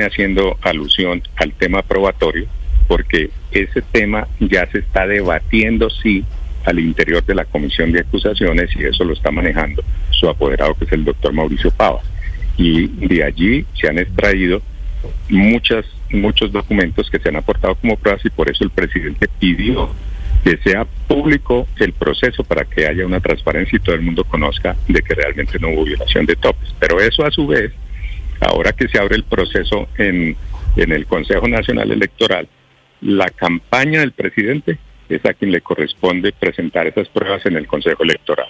haciendo alusión al tema probatorio, porque ese tema ya se está debatiendo, sí, al interior de la Comisión de Acusaciones, y eso lo está manejando su apoderado, que es el doctor Mauricio Pavas. Y de allí se han extraído muchos documentos que se han aportado como pruebas, y por eso el presidente pidió que sea público el proceso para que haya una transparencia y todo el mundo conozca de que realmente no hubo violación de topes. Pero eso, a su vez, ahora que se abre el proceso en el Consejo Nacional Electoral, la campaña del presidente es a quien le corresponde presentar esas pruebas en el Consejo Electoral.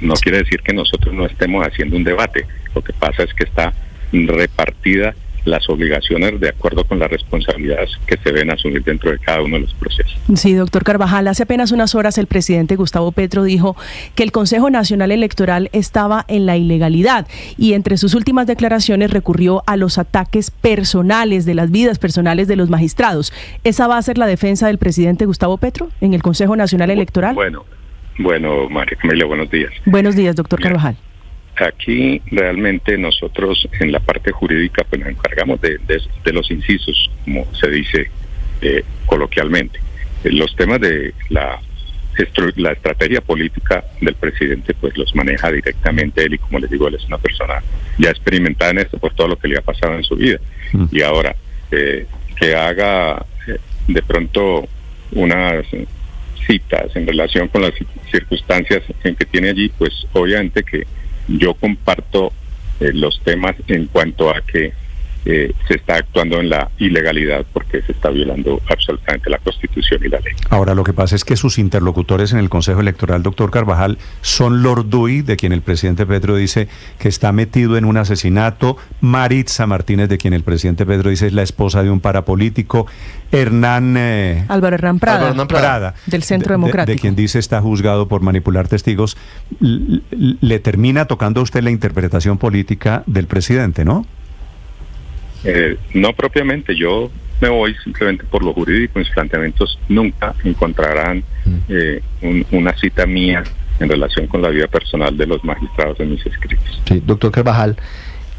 No quiere decir que nosotros no estemos haciendo un debate. Lo que pasa es que está repartida las obligaciones de acuerdo con las responsabilidades que se deben asumir dentro de cada uno de los procesos. Sí, doctor Carvajal, hace apenas unas horas el presidente Gustavo Petro dijo que el Consejo Nacional Electoral estaba en la ilegalidad, y entre sus últimas declaraciones recurrió a los ataques personales, de las vidas personales de los magistrados. ¿Esa va a ser la defensa del presidente Gustavo Petro en el Consejo Nacional Electoral? Bueno, María Camila, buenos días. Buenos días, doctor Carvajal. Aquí realmente nosotros en la parte jurídica pues nos encargamos de los incisos, como se dice coloquialmente. Los temas de la estrategia política del presidente pues los maneja directamente él, y como les digo, él es una persona ya experimentada en esto por todo lo que le ha pasado en su vida. Y ahora que haga de pronto unas citas en relación con las circunstancias en que tiene allí, pues obviamente que yo comparto los temas en cuanto a que se está actuando en la ilegalidad, porque se está violando absolutamente la Constitución y la ley. Ahora, lo que pasa es que sus interlocutores en el Consejo Electoral, doctor Carvajal, son Lord Duy, de quien el presidente Petro dice que está metido en un asesinato; Maritza Martínez, de quien el presidente Petro dice es la esposa de un parapolítico; Álvaro Hernán Prada, del Centro Democrático, de quien dice está juzgado por manipular testigos. Le termina tocando a usted la interpretación política del presidente, ¿no? No propiamente, yo me voy simplemente por lo jurídico. Mis planteamientos nunca encontrarán una cita mía en relación con la vida personal de los magistrados en mis escritos. Sí, doctor Carvajal,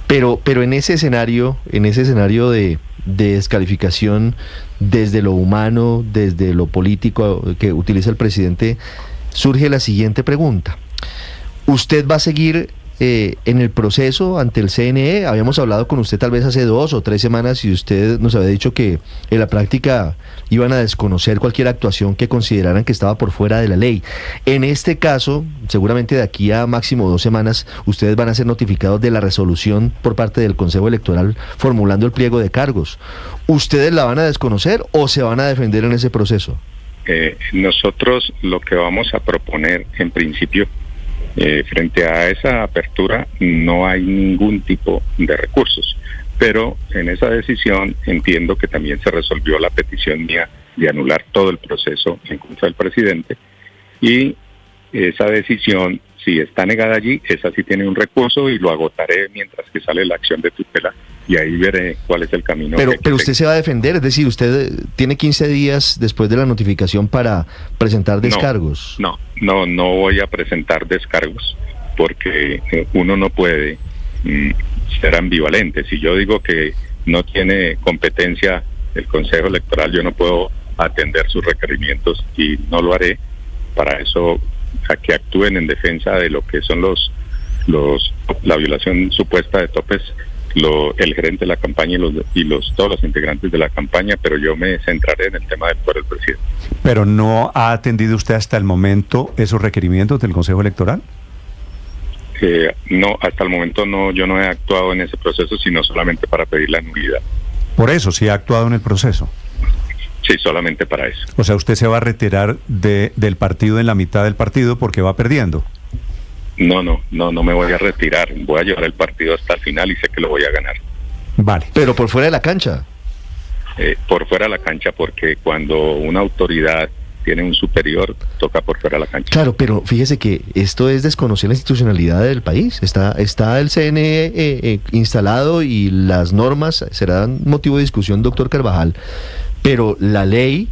pero en ese escenario de descalificación desde lo humano, desde lo político que utiliza el presidente, surge la siguiente pregunta: ¿usted va a seguir en el proceso ante el CNE? Habíamos hablado con usted tal vez hace 2 o 3 semanas y usted nos había dicho que en la práctica iban a desconocer cualquier actuación que consideraran que estaba por fuera de la ley. En este caso, seguramente de aquí a máximo 2 semanas, ustedes van a ser notificados de la resolución por parte del Consejo Electoral formulando el pliego de cargos. ¿Ustedes la van a desconocer o se van a defender en ese proceso? Nosotros lo que vamos a proponer en principio, frente a esa apertura, no hay ningún tipo de recursos, pero en esa decisión entiendo que también se resolvió la petición mía de anular todo el proceso en contra del presidente, y esa decisión, si está negada allí, esa sí tiene un recurso y lo agotaré mientras que sale la acción de tutela, y ahí veré cuál es el camino. Pero usted se va a defender, es decir, usted tiene 15 días después de la notificación para presentar descargos. No voy a presentar descargos, porque uno no puede ser ambivalente. Si yo digo que no tiene competencia el Consejo Electoral, yo no puedo atender sus requerimientos, y no lo haré. Para eso, a que actúen en defensa de lo que son la violación supuesta de topes, el gerente de la campaña y todos los integrantes de la campaña, pero yo me centraré en el tema del fuero del presidente. ¿Pero no ha atendido usted hasta el momento esos requerimientos del Consejo Electoral? No, hasta el momento no, yo no he actuado en ese proceso, sino solamente para pedir la nulidad. Por eso, sí ha actuado en el proceso. Sí, solamente para eso. O sea, usted se va a retirar del partido en la mitad del partido porque va perdiendo. No me voy a retirar. Voy a llevar el partido hasta el final y sé que lo voy a ganar. Vale. Pero por fuera de la cancha. Por fuera de la cancha, porque cuando una autoridad tiene un superior, toca por fuera de la cancha. Claro, pero fíjese que esto es desconocer la institucionalidad del país. Está el CNE instalado y las normas serán motivo de discusión, doctor Carvajal. Pero la ley,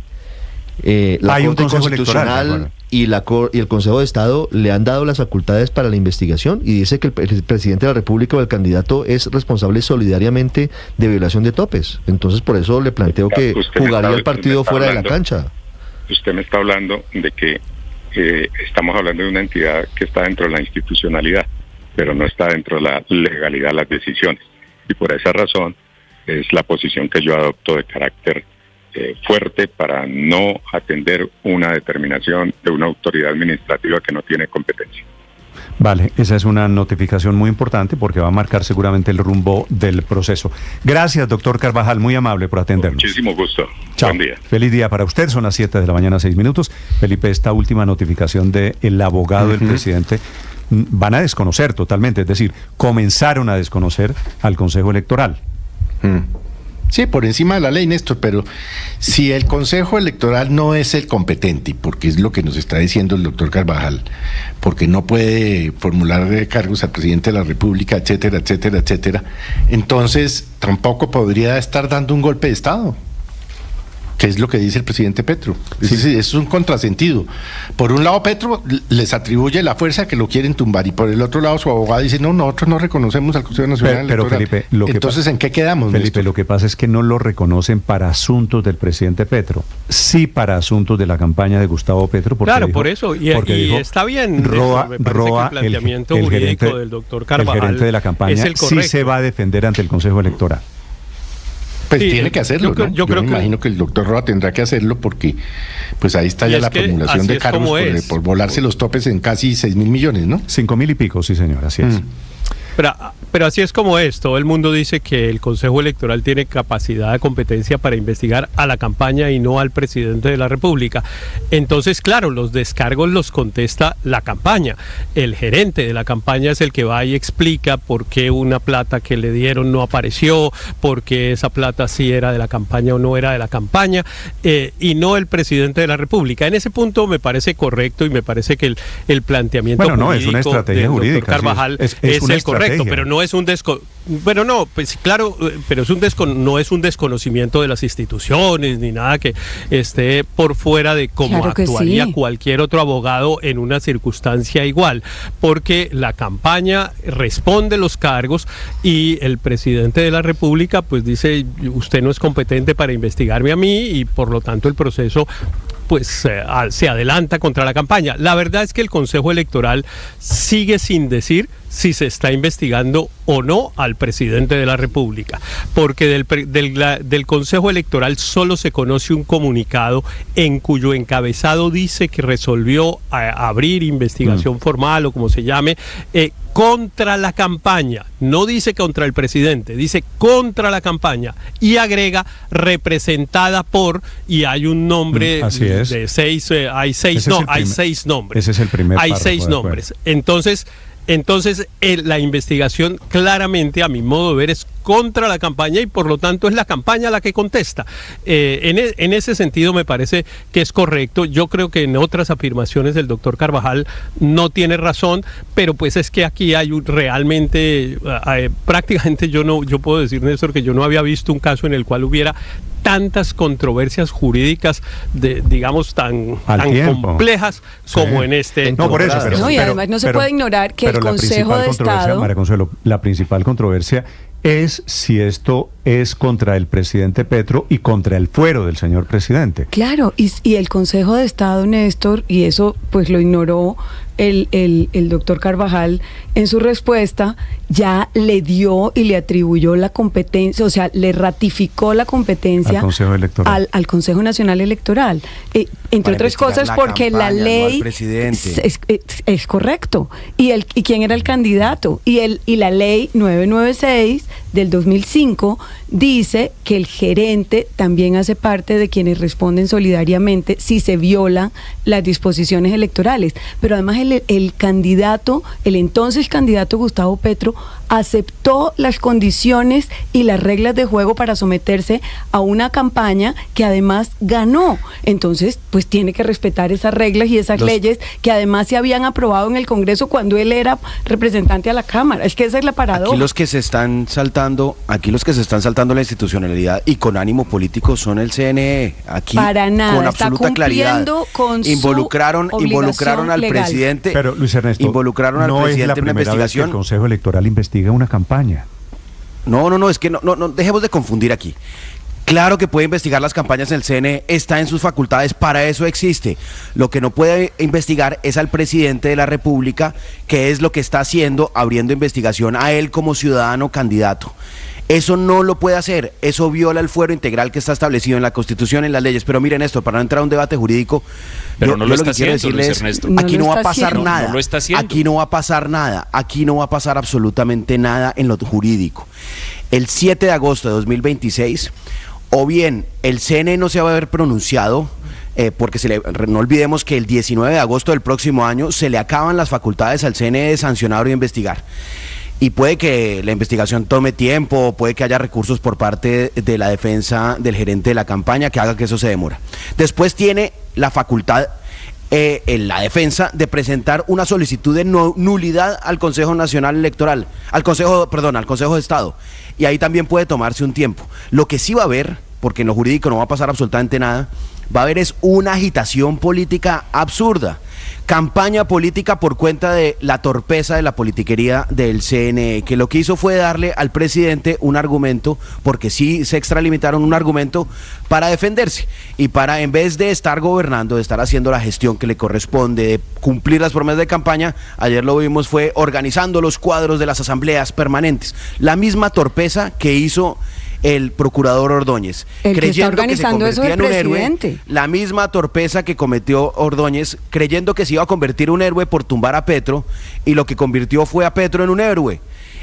la Hay un Corte Consejo Constitucional, Electoral, y el Consejo de Estado le han dado las facultades para la investigación y dice que el presidente de la República o el candidato es responsable solidariamente de violación de topes. Entonces por eso le planteo que jugaría el partido fuera de la cancha. Usted me está hablando de que estamos hablando de una entidad que está dentro de la institucionalidad, pero no está dentro de la legalidad de las decisiones. Y por esa razón es la posición que yo adopto de carácter fuerte para no atender una determinación de una autoridad administrativa que no tiene competencia. Vale, esa es una notificación muy importante porque va a marcar seguramente el rumbo del proceso. Gracias, doctor Carvajal, muy amable por atendernos. Muchísimo gusto. Chao. Buen día. Feliz día para usted, son las 7 de la mañana, 6 minutos. Felipe, esta última notificación del abogado del presidente van a desconocer totalmente, es decir, comenzaron a desconocer al Consejo Electoral. Sí, por encima de la ley, Néstor, pero si el Consejo Electoral no es el competente, porque es lo que nos está diciendo el doctor Carvajal, porque no puede formular cargos al presidente de la República, etcétera, etcétera, etcétera, entonces tampoco podría estar dando un golpe de Estado, que es lo que dice el presidente Petro. Es un contrasentido. Por un lado, Petro les atribuye la fuerza que lo quieren tumbar, y por el otro lado, su abogado dice, no, nosotros no reconocemos al Consejo Nacional Electoral. Felipe, entonces, ¿en qué quedamos, Felipe, Néstor? lo que pasa es que no lo reconocen para asuntos del presidente Petro, sí para asuntos de la campaña de Gustavo Petro. Claro, por eso, y está bien, Roa, me parece que el planteamiento jurídico del doctor Carvajal, el gerente de la campaña, es el correcto. Sí se va a defender ante el Consejo Electoral. Pues sí, tiene que hacerlo, ¿no? Yo creo me imagino que el doctor Roa tendrá que hacerlo porque pues ahí está ya la formulación de cargos por volarse los topes en casi 6.000 millones, ¿no? 5.000 y pico, sí señor, así es. Pero así es como es. Todo el mundo dice que el Consejo Electoral tiene capacidad de competencia para investigar a la campaña y no al presidente de la República. Entonces, claro, los descargos los contesta la campaña. El gerente de la campaña es el que va y explica por qué una plata que le dieron no apareció, por qué esa plata sí era de la campaña o no era de la campaña, y no el presidente de la República. En ese punto me parece correcto y me parece que el planteamiento jurídico es una estrategia del jurídica, doctor Carvajal es el estrategia. correcto, pero no es un pero no es un desconocimiento de las instituciones ni nada que esté por fuera de cómo actuaría cualquier otro abogado en una circunstancia igual, porque la campaña responde los cargos y el presidente de la República pues dice, usted no es competente para investigarme a mí, y por lo tanto el proceso pues se adelanta contra la campaña. La verdad es que el Consejo Electoral sigue sin decir si se está investigando o no al presidente de la República, porque del Consejo Electoral solo se conoce un comunicado en cuyo encabezado dice que resolvió abrir investigación formal o como se llame, contra la campaña. No dice contra el presidente, dice contra la campaña, y agrega representada por, y hay un nombre de seis, hay seis nombres. Ese es el primer Hay párrafo, 6 nombres. Entonces la investigación claramente, a mi modo de ver, es contra la campaña y por lo tanto es la campaña la que contesta. En ese sentido me parece que es correcto. Yo creo que en otras afirmaciones del doctor Carvajal no tiene razón, pero pues es que aquí hay realmente, prácticamente yo puedo decir, Néstor, que yo no había visto un caso en el cual hubiera tantas controversias jurídicas digamos tan complejas como en este. No, por eso, y además no se puede ignorar que el Consejo de Estado, María Consuelo, la principal controversia es si esto es contra el presidente Petro y contra el fuero del señor presidente. Claro, y el Consejo de Estado, Néstor, y eso pues lo ignoró el doctor Carvajal en su respuesta, ya le dio y le atribuyó la competencia, o sea, le ratificó la competencia al Consejo Electoral, al Consejo Nacional Electoral, entre otras cosas porque la ley es correcto, y quién era el candidato, y la ley 996 del 2005 dice que el gerente también hace parte de quienes responden solidariamente si se violan las disposiciones electorales. Pero además el entonces candidato Gustavo Petro aceptó las condiciones y las reglas de juego para someterse a una campaña que además ganó. Entonces, pues tiene que respetar esas reglas y esas leyes que además se habían aprobado en el Congreso cuando él era representante a la Cámara. Es que esa es la paradoja. Aquí los que se están saltando la institucionalidad y con ánimo político son el CNE. Aquí para nada, con absoluta claridad con involucraron al legal. Presidente. Pero Luis Ernesto, involucraron al presidente en una investigación. El Consejo Electoral investiga una campaña. No, es que no dejemos de confundir aquí. Claro que puede investigar las campañas en el CNE, está en sus facultades, para eso existe. Lo que no puede investigar es al presidente de la República, que es lo que está haciendo, abriendo investigación a él como ciudadano candidato. Eso no lo puede hacer, eso viola el fuero integral que está establecido en la Constitución, en las leyes. Pero miren esto, para no entrar a un debate jurídico, pero no lo está haciendo, Luis Ernesto. Aquí no va a pasar nada, no lo está haciendo. Aquí no va a pasar nada, aquí no va a pasar absolutamente nada en lo jurídico. El 7 de agosto de 2026, o bien el CNE no se va a haber pronunciado, porque no olvidemos que el 19 de agosto del próximo año se le acaban las facultades al CNE de sancionar o investigar. Y puede que la investigación tome tiempo, puede que haya recursos por parte de la defensa del gerente de la campaña que haga que eso se demora. Después tiene la facultad en la defensa de presentar una solicitud de nulidad al Consejo Nacional Electoral, al Consejo de Estado, y ahí también puede tomarse un tiempo. Lo que sí va a haber, porque en lo jurídico no va a pasar absolutamente nada, va a haber es una agitación política absurda, campaña política por cuenta de la torpeza de la politiquería del CNE, que lo que hizo fue darle al presidente un argumento, porque sí se extralimitaron un argumento para defenderse y para, en vez de estar gobernando, de estar haciendo la gestión que le corresponde, de cumplir las promesas de campaña, ayer lo vimos fue organizando los cuadros de las asambleas permanentes, la misma torpeza que hizo el procurador Ordóñez, creyendo que se convertía en un héroe, la misma torpeza que cometió Ordóñez, creyendo que se iba a convertir en un héroe por tumbar a Petro, y lo que convirtió fue a Petro en un héroe.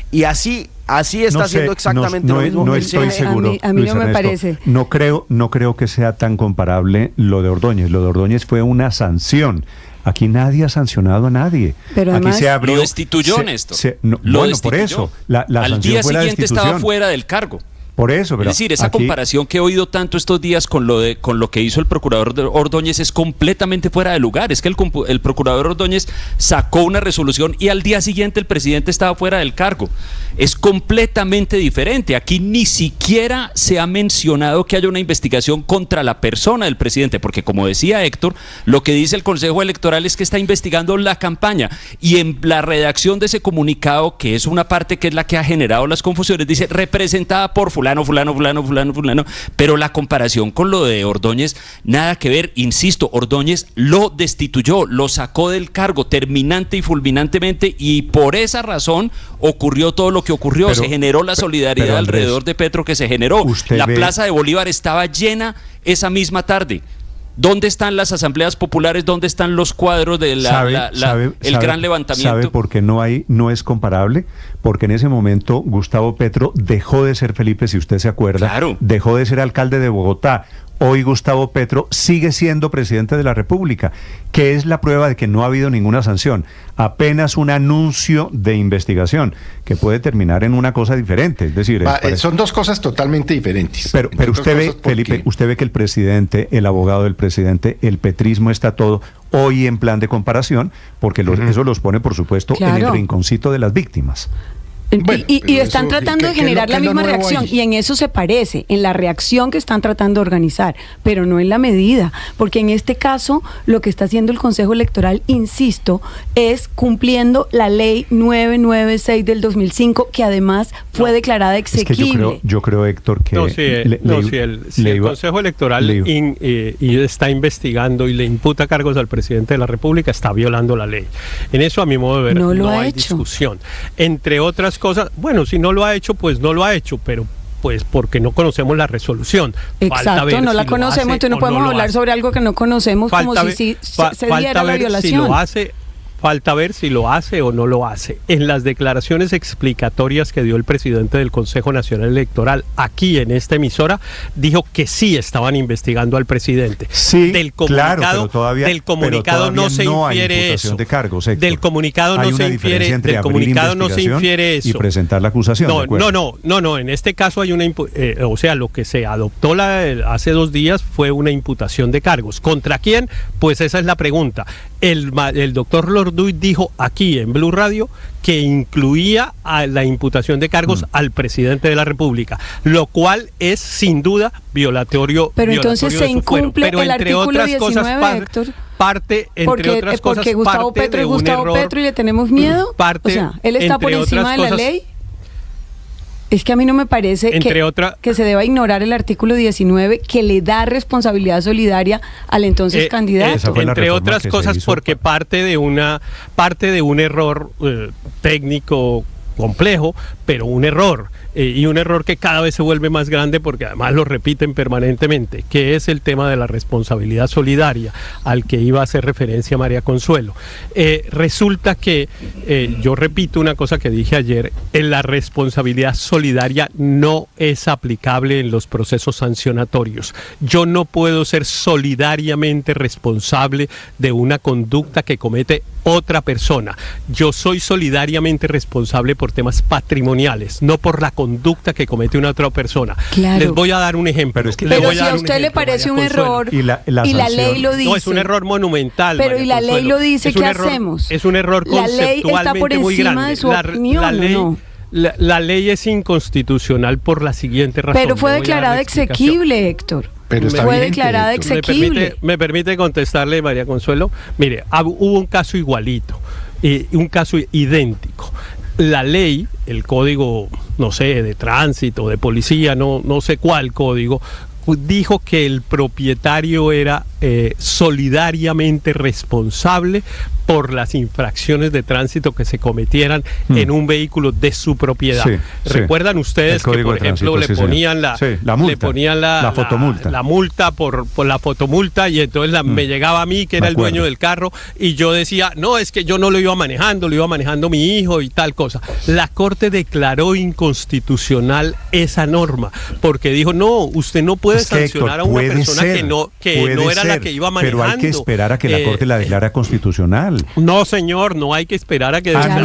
Y así está haciendo exactamente lo mismo. No estoy seguro. A mí no me Ernesto, parece. No creo que sea tan comparable lo de Ordóñez. Lo de Ordóñez fue una sanción. Aquí nadie ha sancionado a nadie. Pero aquí además, se abrió, lo destituyó, Néstor. Bueno, destituyó. por eso. La al sanción día fue la siguiente destitución. estaba fuera del cargo. Por eso, pero es decir, esa aquí, comparación que he oído tanto estos días con lo que hizo el procurador Ordóñez es completamente fuera de lugar. Es que el procurador Ordóñez sacó una resolución y al día siguiente el presidente estaba fuera del cargo. Es completamente diferente. Aquí ni siquiera se ha mencionado que haya una investigación contra la persona del presidente, porque como decía Héctor, lo que dice el Consejo Electoral es que está investigando la campaña, y en la redacción de ese comunicado, que es una parte que es la que ha generado las confusiones, dice representada por fulano, pero la comparación con lo de Ordóñez, nada que ver. Insisto, Ordóñez lo destituyó, lo sacó del cargo terminante y fulminantemente, y por esa razón ocurrió todo lo que ocurrió. Se generó la solidaridad Andrés, alrededor de Petro que se generó. La Plaza de Bolívar estaba llena esa misma tarde. ¿Dónde están las asambleas populares? ¿Dónde están los cuadros de el gran levantamiento? ¿Sabe por qué no es comparable? Porque en ese momento Gustavo Petro dejó de ser Felipe, si usted se acuerda, dejó de ser alcalde de Bogotá. Hoy Gustavo Petro sigue siendo presidente de la República, que es la prueba de que no ha habido ninguna sanción, apenas un anuncio de investigación que puede terminar en una cosa diferente. Es decir, son dos cosas totalmente diferentes. Pero usted ve, Felipe, usted ve que el presidente, el abogado del presidente, el petrismo está todo hoy en plan de comparación, porque eso los pone, por supuesto, en el rinconcito de las víctimas. Bueno, y están tratando de generar la misma reacción, y en eso se parece, en la reacción que están tratando de organizar, pero no en la medida, porque en este caso lo que está haciendo el Consejo Electoral, insisto, es cumpliendo la ley 996 del 2005, que además fue declarada exequible. Es que yo creo, Héctor, que si el Consejo Electoral está investigando y le imputa cargos al presidente de la República, está violando la ley. En eso, a mi modo de ver, no hay discusión. Entre otras cosas, bueno, si no lo ha hecho, pues no lo ha hecho, pero pues porque no conocemos la resolución. Exacto, no la conocemos, entonces no podemos hablar sobre algo que no conocemos, como si se diera la violación. Si lo hace falta ver si lo hace o no lo hace. En las declaraciones explicatorias que dio el presidente del Consejo Nacional Electoral aquí en esta emisora, dijo que sí estaban investigando al presidente. Sí, del comunicado, claro, pero todavía no se infiere eso. De cargos, Héctor. Del comunicado hay no se infiere, del comunicado no se infiere eso. Y presentar la acusación. No, en este caso hay una o sea, lo que se adoptó hace 2 días fue una imputación de cargos. ¿Contra quién? Pues esa es la pregunta. El doctor Lorduy dijo aquí en Blue Radio que incluía a la imputación de cargos al presidente de la República, lo cual es sin duda violatorio. Pero entonces se incumple el artículo 19, Héctor. Porque Gustavo Petro es Gustavo Petro y le tenemos miedo. O sea, él está por encima de la ley. Es que a mí no me parece que se deba ignorar el artículo 19 que le da responsabilidad solidaria al entonces candidato. Entre otras cosas porque parte de un error técnico complejo, pero un error. Y un error que cada vez se vuelve más grande porque además lo repiten permanentemente, que es el tema de la responsabilidad solidaria al que iba a hacer referencia María Consuelo. Resulta que, yo repito una cosa que dije ayer, la responsabilidad solidaria no es aplicable en los procesos sancionatorios. Yo no puedo ser solidariamente responsable de una conducta que comete otra persona. Yo soy solidariamente responsable por temas patrimoniales, no por la conducta que comete una otra persona. Claro. Les voy a dar un ejemplo. Pero si a usted le parece un error y la ley lo dice. No, es un error monumental. Pero y la ley lo dice, ¿qué hacemos? Es un error conceptualmente muy grande. La ley está por encima de su opinión, ¿no? La ley es inconstitucional por la siguiente razón. Pero fue declarada exequible, Héctor. Pero fue declarada exequible. ¿Me permite contestarle, María Consuelo? Mire, hubo un caso igualito, un caso idéntico. La ley, el código, no sé, de tránsito, de policía, no sé cuál código, dijo que el propietario era solidariamente responsable por las infracciones de tránsito que se cometieran en un vehículo de su propiedad. ¿Recuerdan ustedes que, por ejemplo, le ponían la fotomulta? La multa por la fotomulta, y entonces me llegaba a mí, que era el dueño del carro, y yo decía, no, es que yo no lo iba manejando, lo iba manejando mi hijo y tal cosa. La Corte declaró inconstitucional esa norma, porque dijo, no, usted no puede sancionar a una persona que no era la que iba manejando. Pero hay que esperar a que la Corte la declara constitucional. No, señor, no hay que esperar a que ya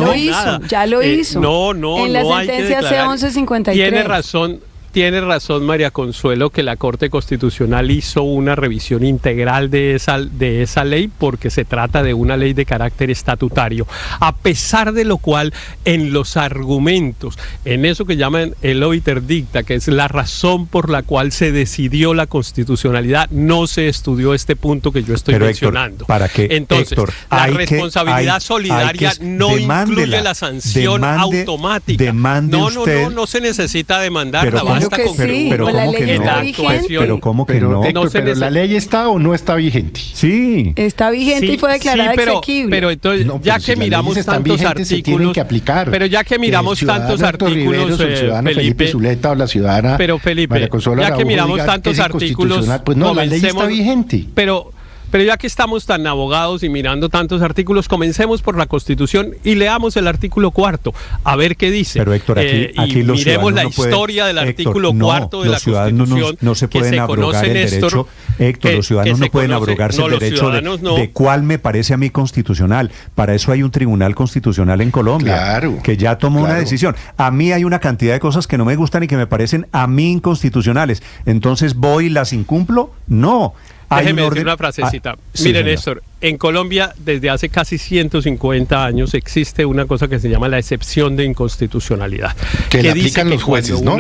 lo hizo. En la sentencia C1153. Tiene razón María Consuelo que la Corte Constitucional hizo una revisión integral de esa ley, porque se trata de una ley de carácter estatutario. A pesar de lo cual, en los argumentos, en eso que llaman el obiter dicta, que es la razón por la cual se decidió la constitucionalidad, no se estudió este punto que yo estoy mencionando. Entonces, la responsabilidad solidaria no incluye la sanción automática. No se necesita demandar. Pero ¿cómo que no? Pero la ley está o no está vigente. Sí. Está vigente y fue declarada exequible. Pero entonces, ya que miramos tantos artículos, pero ya que miramos tantos artículos, Felipe Zuleta o la ciudadana María Consuelo Araújo, ya que miramos tantos artículos, pues no, la ley está vigente. Pero ya que estamos tan abogados y mirando tantos artículos, comencemos por la Constitución y leamos el artículo 4, a ver qué dice. Pero Héctor, aquí los miremos la no historia del artículo 4 de la Constitución. No se pueden abrogar el derecho. Héctor, los ciudadanos no pueden abrogarse el derecho de cuál me parece a mí constitucional. Para eso hay un tribunal constitucional en Colombia, que ya tomó una decisión. A mí hay una cantidad de cosas que no me gustan y que me parecen a mí inconstitucionales. Entonces, ¿voy y las incumplo? No. Déjeme decir una frasecita. Miren, Néstor, en Colombia desde hace casi 150 años existe una cosa que se llama la excepción de inconstitucionalidad. Que la aplican los jueces, ¿no?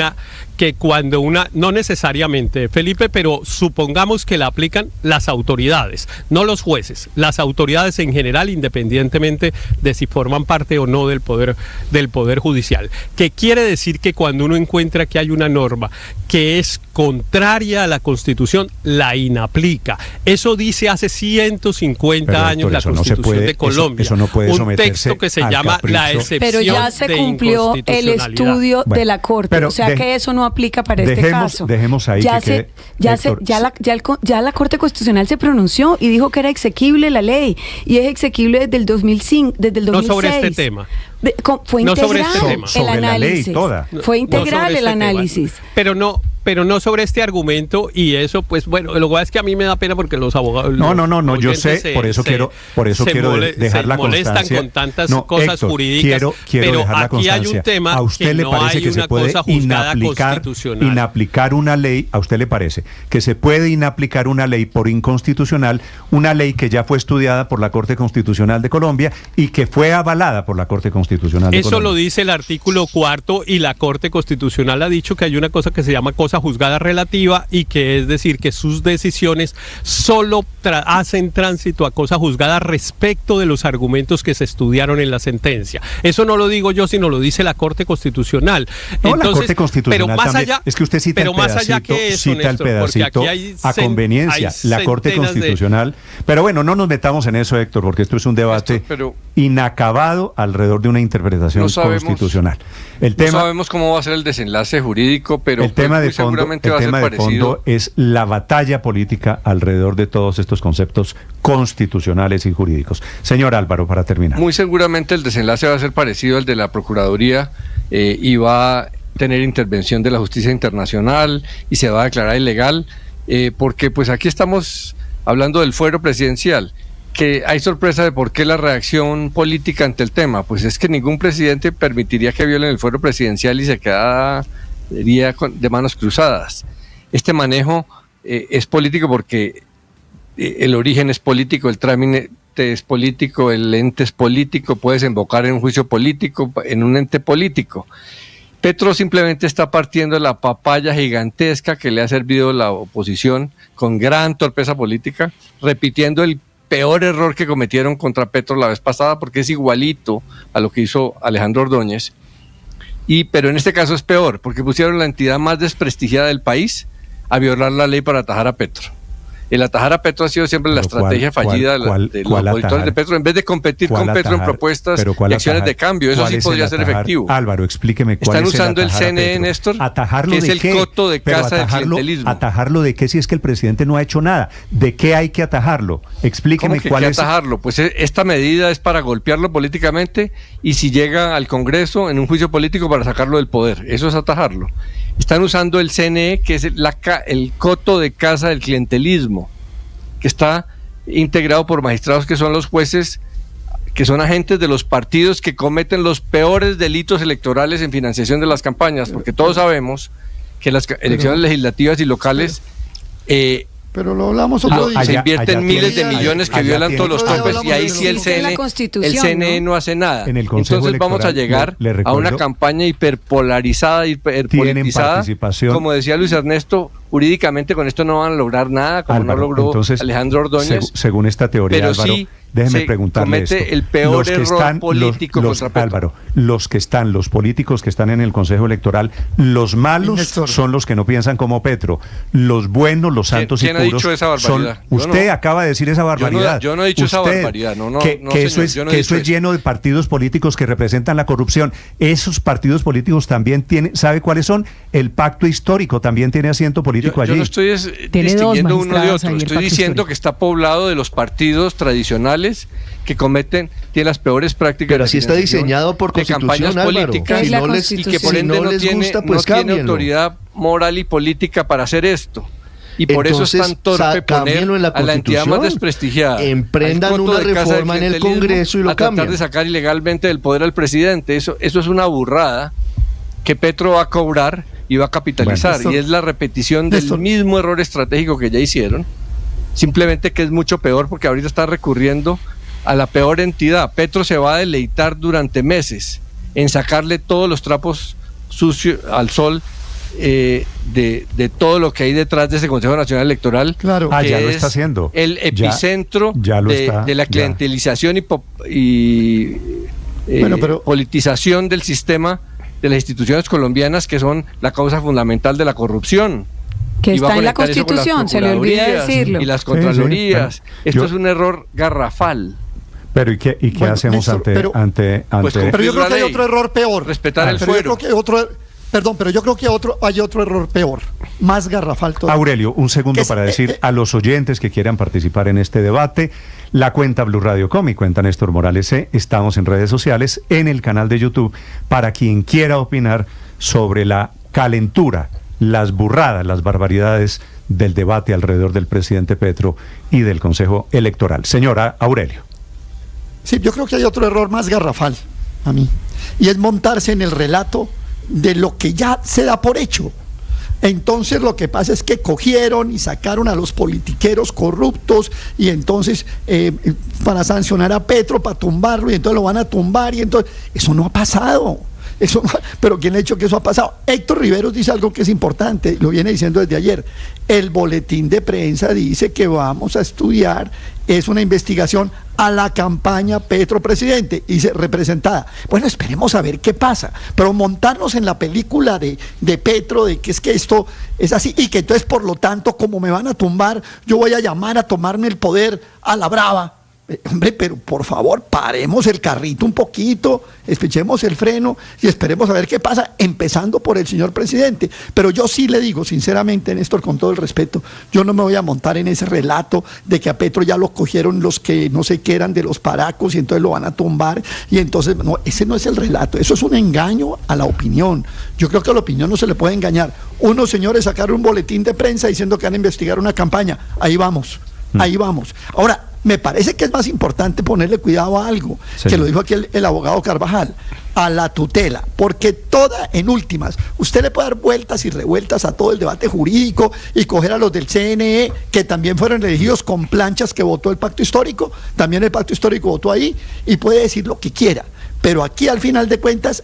No necesariamente, Felipe, pero supongamos que la aplican las autoridades, no los jueces, las autoridades en general, independientemente de si forman parte o no del poder judicial. Que quiere decir que cuando uno encuentra que hay una norma que es contraria a la Constitución, la inaplica. Eso dice hace 150 50 años la Constitución de Colombia. Eso no puede un texto que se llama la excepción. Pero ya se cumplió el estudio de la Corte, o sea que eso no aplica para este caso. Dejemos ahí ya la Corte Constitucional se pronunció y dijo que era exequible la ley, y es exequible desde el 2005, desde el 2006. No sobre este tema. Fue integral el análisis. Fue integral el análisis. Pero no sobre este argumento, y eso, pues bueno, lo que pasa es que a mí me da pena porque los abogados... No, yo sé, por eso quiero dejar la constancia. Molestan con tantas cosas Héctor, jurídicas, quiero pero dejar la aquí hay un tema ¿A usted que le no parece hay que una se puede cosa juzgada constitucional? inaplicar una ley? ¿A usted le parece que se puede inaplicar una ley por inconstitucional, una ley que ya fue estudiada por la Corte Constitucional de Colombia y que fue avalada por la Corte Constitucional de Colombia? Eso lo dice el artículo 4, y la Corte Constitucional ha dicho que hay una cosa que se llama cosa juzgada relativa, y que es decir que sus decisiones solo hacen tránsito a cosa juzgada respecto de los argumentos que se estudiaron en la sentencia. Eso no lo digo yo, sino lo dice la Corte Constitucional. No, la Corte Constitucional pero más también, allá, es que usted cita el pedacito a conveniencia, la Corte Constitucional. Pero bueno, no nos metamos en eso, Héctor, porque esto es un debate inacabado alrededor de una interpretación constitucional. No sabemos cómo va a ser el desenlace jurídico, pero el tema de fondo, seguramente va a ser parecido. De fondo es la batalla política alrededor de todos estos conceptos constitucionales y jurídicos. Señor Álvaro, para terminar. Muy seguramente el desenlace va a ser parecido al de la Procuraduría, y va a tener intervención de la justicia internacional y se va a declarar ilegal, porque pues aquí estamos hablando del fuero presidencial, que hay sorpresa de por qué la reacción política ante el tema. Pues es que ningún presidente permitiría que violen el fuero presidencial y se quedaría de manos cruzadas. Este manejo es político porque el origen es político, el trámite es político, el ente es político, puede desembocar en un juicio político, en un ente político. Petro simplemente está partiendo de la papaya gigantesca que le ha servido la oposición con gran torpeza política, repitiendo el peor error que cometieron contra Petro la vez pasada, porque es igualito a lo que hizo Alejandro Ordóñez. Pero en este caso es peor, porque pusieron la entidad más desprestigiada del país a violar la ley para atajar a Petro. El atajar a Petro ha sido siempre la estrategia fallida de los opositores de Petro, en vez de competir con Petro en propuestas y acciones de cambio. Eso sí podría ser efectivo. Álvaro, explíqueme cuál es el atajar. Están usando el CNE, Néstor, que es el coto de casa del clientelismo. ¿Atajarlo de qué si es que el presidente no ha hecho nada? ¿De qué hay que atajarlo? Explíqueme cuál es. Atajarlo? Pues esta medida es para golpearlo políticamente, y si llega al Congreso en un juicio político para sacarlo del poder. Eso es atajarlo. Están usando el CNE, que es el coto de casa del clientelismo, que está integrado por magistrados que son los jueces, que son agentes de los partidos que cometen los peores delitos electorales en financiación de las campañas, porque todos sabemos que las elecciones legislativas y locales pero lo hablamos otro día. Se invierten miles de millones que violan todos los topes, y ahí sí el CNE no hace nada. Entonces vamos a llegar a una campaña hiperpolarizada, hiperpolitizada. Como decía Luis Ernesto, jurídicamente con esto no van a lograr nada, como Álvaro, no logró Alejandro Ordóñez. Según esta teoría, pero Álvaro, sí déjeme preguntarle esto. El peor error político contra Petro. Álvaro, los políticos que están en el Consejo Electoral, los malos son los que no piensan como Petro. Los buenos, los santos y puros. ¿Quién ha dicho esa barbaridad? Usted acaba de decir esa barbaridad. Yo no he dicho esa barbaridad. Que eso es lleno de partidos políticos que representan la corrupción. Esos partidos políticos también tienen, ¿sabe cuáles son? El pacto histórico también tiene asiento político allí. Yo no estoy distinguiendo uno de otro. Estoy diciendo que está poblado de los partidos tradicionales que tienen las peores prácticas. Pero así está diseñado por campañas políticas, y que por ende no tiene autoridad moral y política para hacer esto. Y por eso es tan torpe poner a la entidad más desprestigiada, emprendan una reforma en el Congreso y lo cambian. Tratar de sacar ilegalmente del poder al presidente. Eso es una burrada que Petro va a cobrar y va a capitalizar. Y es la repetición del mismo error estratégico que ya hicieron, simplemente que es mucho peor, porque ahorita están recurriendo a la peor entidad. Petro se va a deleitar durante meses en sacarle todos los trapos sucios al sol de todo lo que hay detrás de ese Consejo Nacional Electoral, que ya lo es está haciendo. El epicentro de la clientelización y politización del sistema, de las instituciones colombianas, que son la causa fundamental de la corrupción. Que está en la Constitución, se le olvida decirlo. Y las contralorías. Sí. Esto es un error garrafal. Pero ¿y qué hacemos Néstor, ante? Pero yo creo que hay otro error peor. Respetar el fuero. Pero yo creo que hay otro error peor, más garrafal todavía. Aurelio, un segundo para decir a los oyentes que quieran participar en este debate, la cuenta Blue Radio Com y cuenta Néstor Morales C, estamos en redes sociales, en el canal de YouTube, para quien quiera opinar sobre la calentura, las burradas, las barbaridades del debate alrededor del presidente Petro y del Consejo Electoral. Señora Aurelio. Sí, yo creo que hay otro error más garrafal, a mí, y es montarse en el relato de lo que ya se da por hecho. Entonces lo que pasa es que cogieron y sacaron a los politiqueros corruptos y entonces para sancionar a Petro, para tumbarlo, y entonces lo van a tumbar, y entonces eso no ha pasado. Pero ¿quién ha dicho que eso ha pasado? Héctor Riveros dice algo que es importante, lo viene diciendo desde ayer. El boletín de prensa dice que vamos a estudiar, es una investigación a la campaña Petro presidente, dice representada. Bueno, esperemos a ver qué pasa, pero montarnos en la película de Petro, de que es que esto es así, y que entonces por lo tanto, como me van a tumbar, yo voy a llamar a tomarme el poder a la brava. Hombre, pero por favor, paremos el carrito un poquito, echemos el freno y esperemos a ver qué pasa, empezando por el señor presidente. Pero yo sí le digo, sinceramente, Néstor, con todo el respeto, yo no me voy a montar en ese relato de que a Petro ya lo cogieron los que no sé qué eran de los paracos y entonces lo van a tumbar, y entonces, no, ese no es el relato, eso es un engaño a la opinión. Yo creo que a la opinión no se le puede engañar. Unos señores sacaron un boletín de prensa diciendo que van a investigar una campaña, ahí vamos. Ahora, me parece que es más importante ponerle cuidado a algo, sí, que lo dijo aquí el abogado Carvajal, a la tutela, porque en últimas, usted le puede dar vueltas y revueltas a todo el debate jurídico y coger a los del CNE, que también fueron elegidos con planchas que votó el pacto histórico, también el pacto histórico votó ahí, y puede decir lo que quiera, pero aquí al final de cuentas,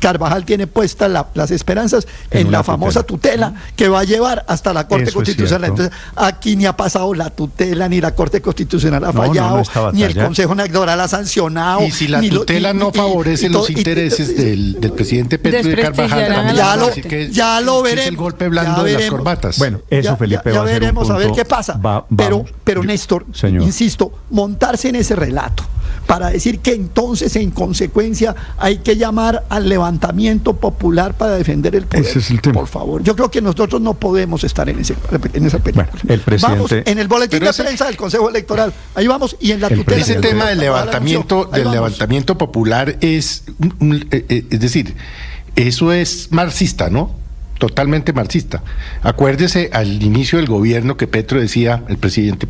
Carvajal tiene puestas las esperanzas en la famosa tutela que va a llevar hasta la Corte Constitucional. Entonces, aquí ni ha pasado la tutela, ni la Corte Constitucional ha fallado, ni el Consejo Electoral ha sancionado. Y si la tutela no favorece los intereses del presidente Petro y de Carvajal, ya lo veremos. Es el golpe blando de las corbatas. Bueno, eso, Felipe, ya veremos a ver qué pasa. Pero Néstor, insisto, montarse en ese relato para decir que entonces en consecuencia hay que llamar al levantamiento popular para defender el poder. Ese es el tema. Por favor, yo creo que nosotros no podemos estar en esa película. Bueno, el presidente... Vamos en el boletín de prensa del Consejo Electoral, ahí vamos, y en la tutela. Ese tema del levantamiento popular es decir, eso es marxista, ¿no? Totalmente marxista. Acuérdese al inicio del gobierno que Petro decía, el presidente,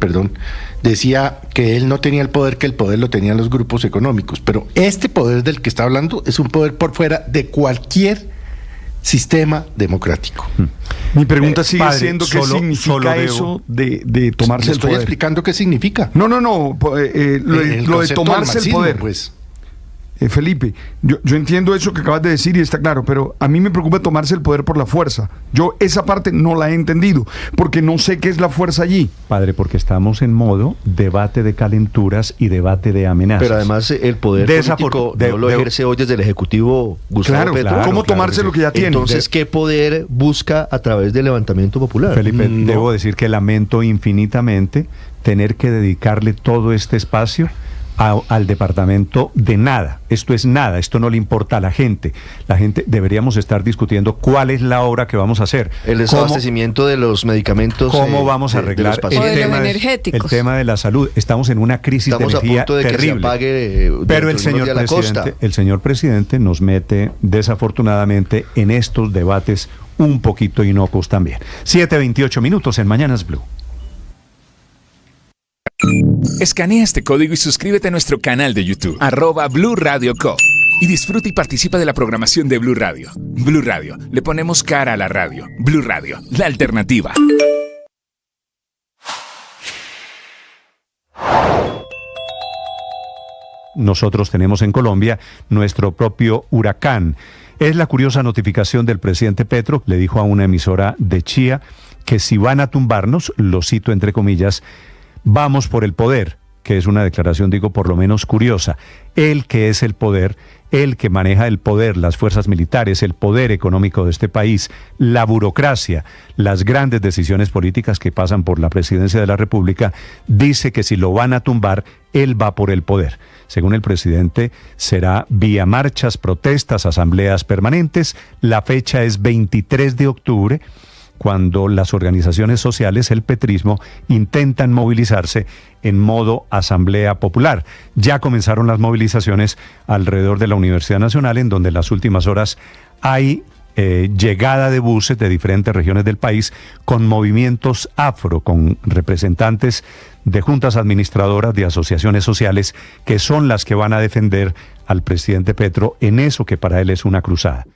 decía que él no tenía el poder, que el poder lo tenían los grupos económicos, pero este poder del que está hablando es un poder por fuera de cualquier sistema democrático. Mi pregunta sigue siendo qué significa eso de tomarse el poder. Estoy explicando qué significa. No, lo de tomarse el poder. Pues. Felipe, yo entiendo eso que acabas de decir y está claro, pero a mí me preocupa tomarse el poder por la fuerza. Yo esa parte no la he entendido, porque no sé qué es la fuerza allí. Padre, porque estamos en modo debate de calenturas y debate de amenazas. Pero además el poder político no lo ejerce hoy desde el Ejecutivo Gustavo Petro. Claro, ¿cómo tomarse lo que ya tiene? Entonces, ¿qué poder busca a través del levantamiento popular? Felipe, debo decir que lamento infinitamente tener que dedicarle todo este espacio al departamento de nada. Esto es nada, esto no le importa a la gente. La gente deberíamos estar discutiendo cuál es la obra que vamos a hacer. El desabastecimiento de los medicamentos. ¿Cómo vamos a arreglar el tema de la salud? Estamos en una crisis de energía a punto de terrible. Que se apague pero el señor presidente nos mete desafortunadamente en estos debates un poquito inocuos también. 7:28 minutos en Mañanas Blue. Escanea este código y suscríbete a nuestro canal de YouTube, @Blue Radio Co. Y disfruta y participa de la programación de Blue Radio. Blue Radio, le ponemos cara a la radio. Blue Radio, la alternativa. Nosotros tenemos en Colombia nuestro propio huracán. Es la curiosa notificación del presidente Petro, le dijo a una emisora de Chía que si van a tumbarnos, lo cito entre comillas, vamos por el poder, que es una declaración, digo, por lo menos curiosa. Él, que es el poder, el que maneja el poder, las fuerzas militares, el poder económico de este país, la burocracia, las grandes decisiones políticas que pasan por la presidencia de la República, dice que si lo van a tumbar, él va por el poder. Según el presidente, será vía marchas, protestas, asambleas permanentes. La fecha es 23 de octubre, cuando las organizaciones sociales, el petrismo, intentan movilizarse en modo asamblea popular. Ya comenzaron las movilizaciones alrededor de la Universidad Nacional, en donde en las últimas horas hay llegada de buses de diferentes regiones del país con movimientos afro, con representantes de juntas administradoras, de asociaciones sociales, que son las que van a defender al presidente Petro en eso que para él es una cruzada.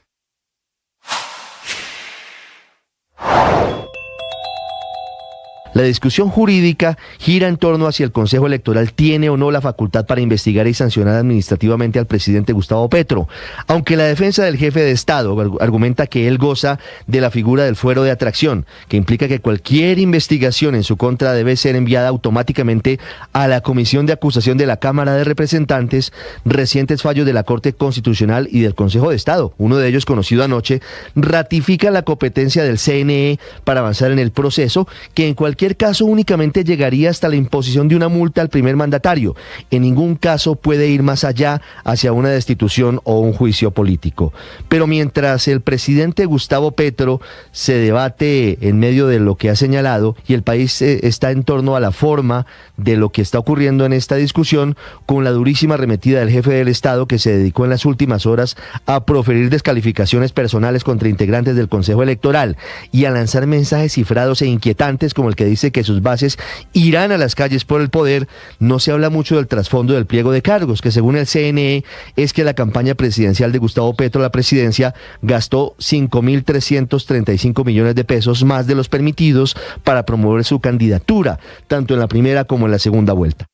La discusión jurídica gira en torno a si el Consejo Electoral tiene o no la facultad para investigar y sancionar administrativamente al presidente Gustavo Petro, aunque la defensa del jefe de Estado argumenta que él goza de la figura del fuero de atracción, que implica que cualquier investigación en su contra debe ser enviada automáticamente a la Comisión de Acusación de la Cámara de Representantes. Recientes fallos de la Corte Constitucional y del Consejo de Estado, uno de ellos conocido anoche, ratifica la competencia del CNE para avanzar en el proceso, que en cualquier caso únicamente llegaría hasta la imposición de una multa al primer mandatario. En ningún caso puede ir más allá hacia una destitución o un juicio político. Pero mientras el presidente Gustavo Petro se debate en medio de lo que ha señalado y el país está en torno a la forma de lo que está ocurriendo en esta discusión, con la durísima arremetida del jefe del Estado, que se dedicó en las últimas horas a proferir descalificaciones personales contra integrantes del Consejo Electoral y a lanzar mensajes cifrados e inquietantes como el que dice que sus bases irán a las calles por el poder, no se habla mucho del trasfondo del pliego de cargos, que según el CNE es que la campaña presidencial de Gustavo Petro a la presidencia gastó 5.335 millones de pesos más de los permitidos para promover su candidatura, tanto en la primera como en la segunda vuelta.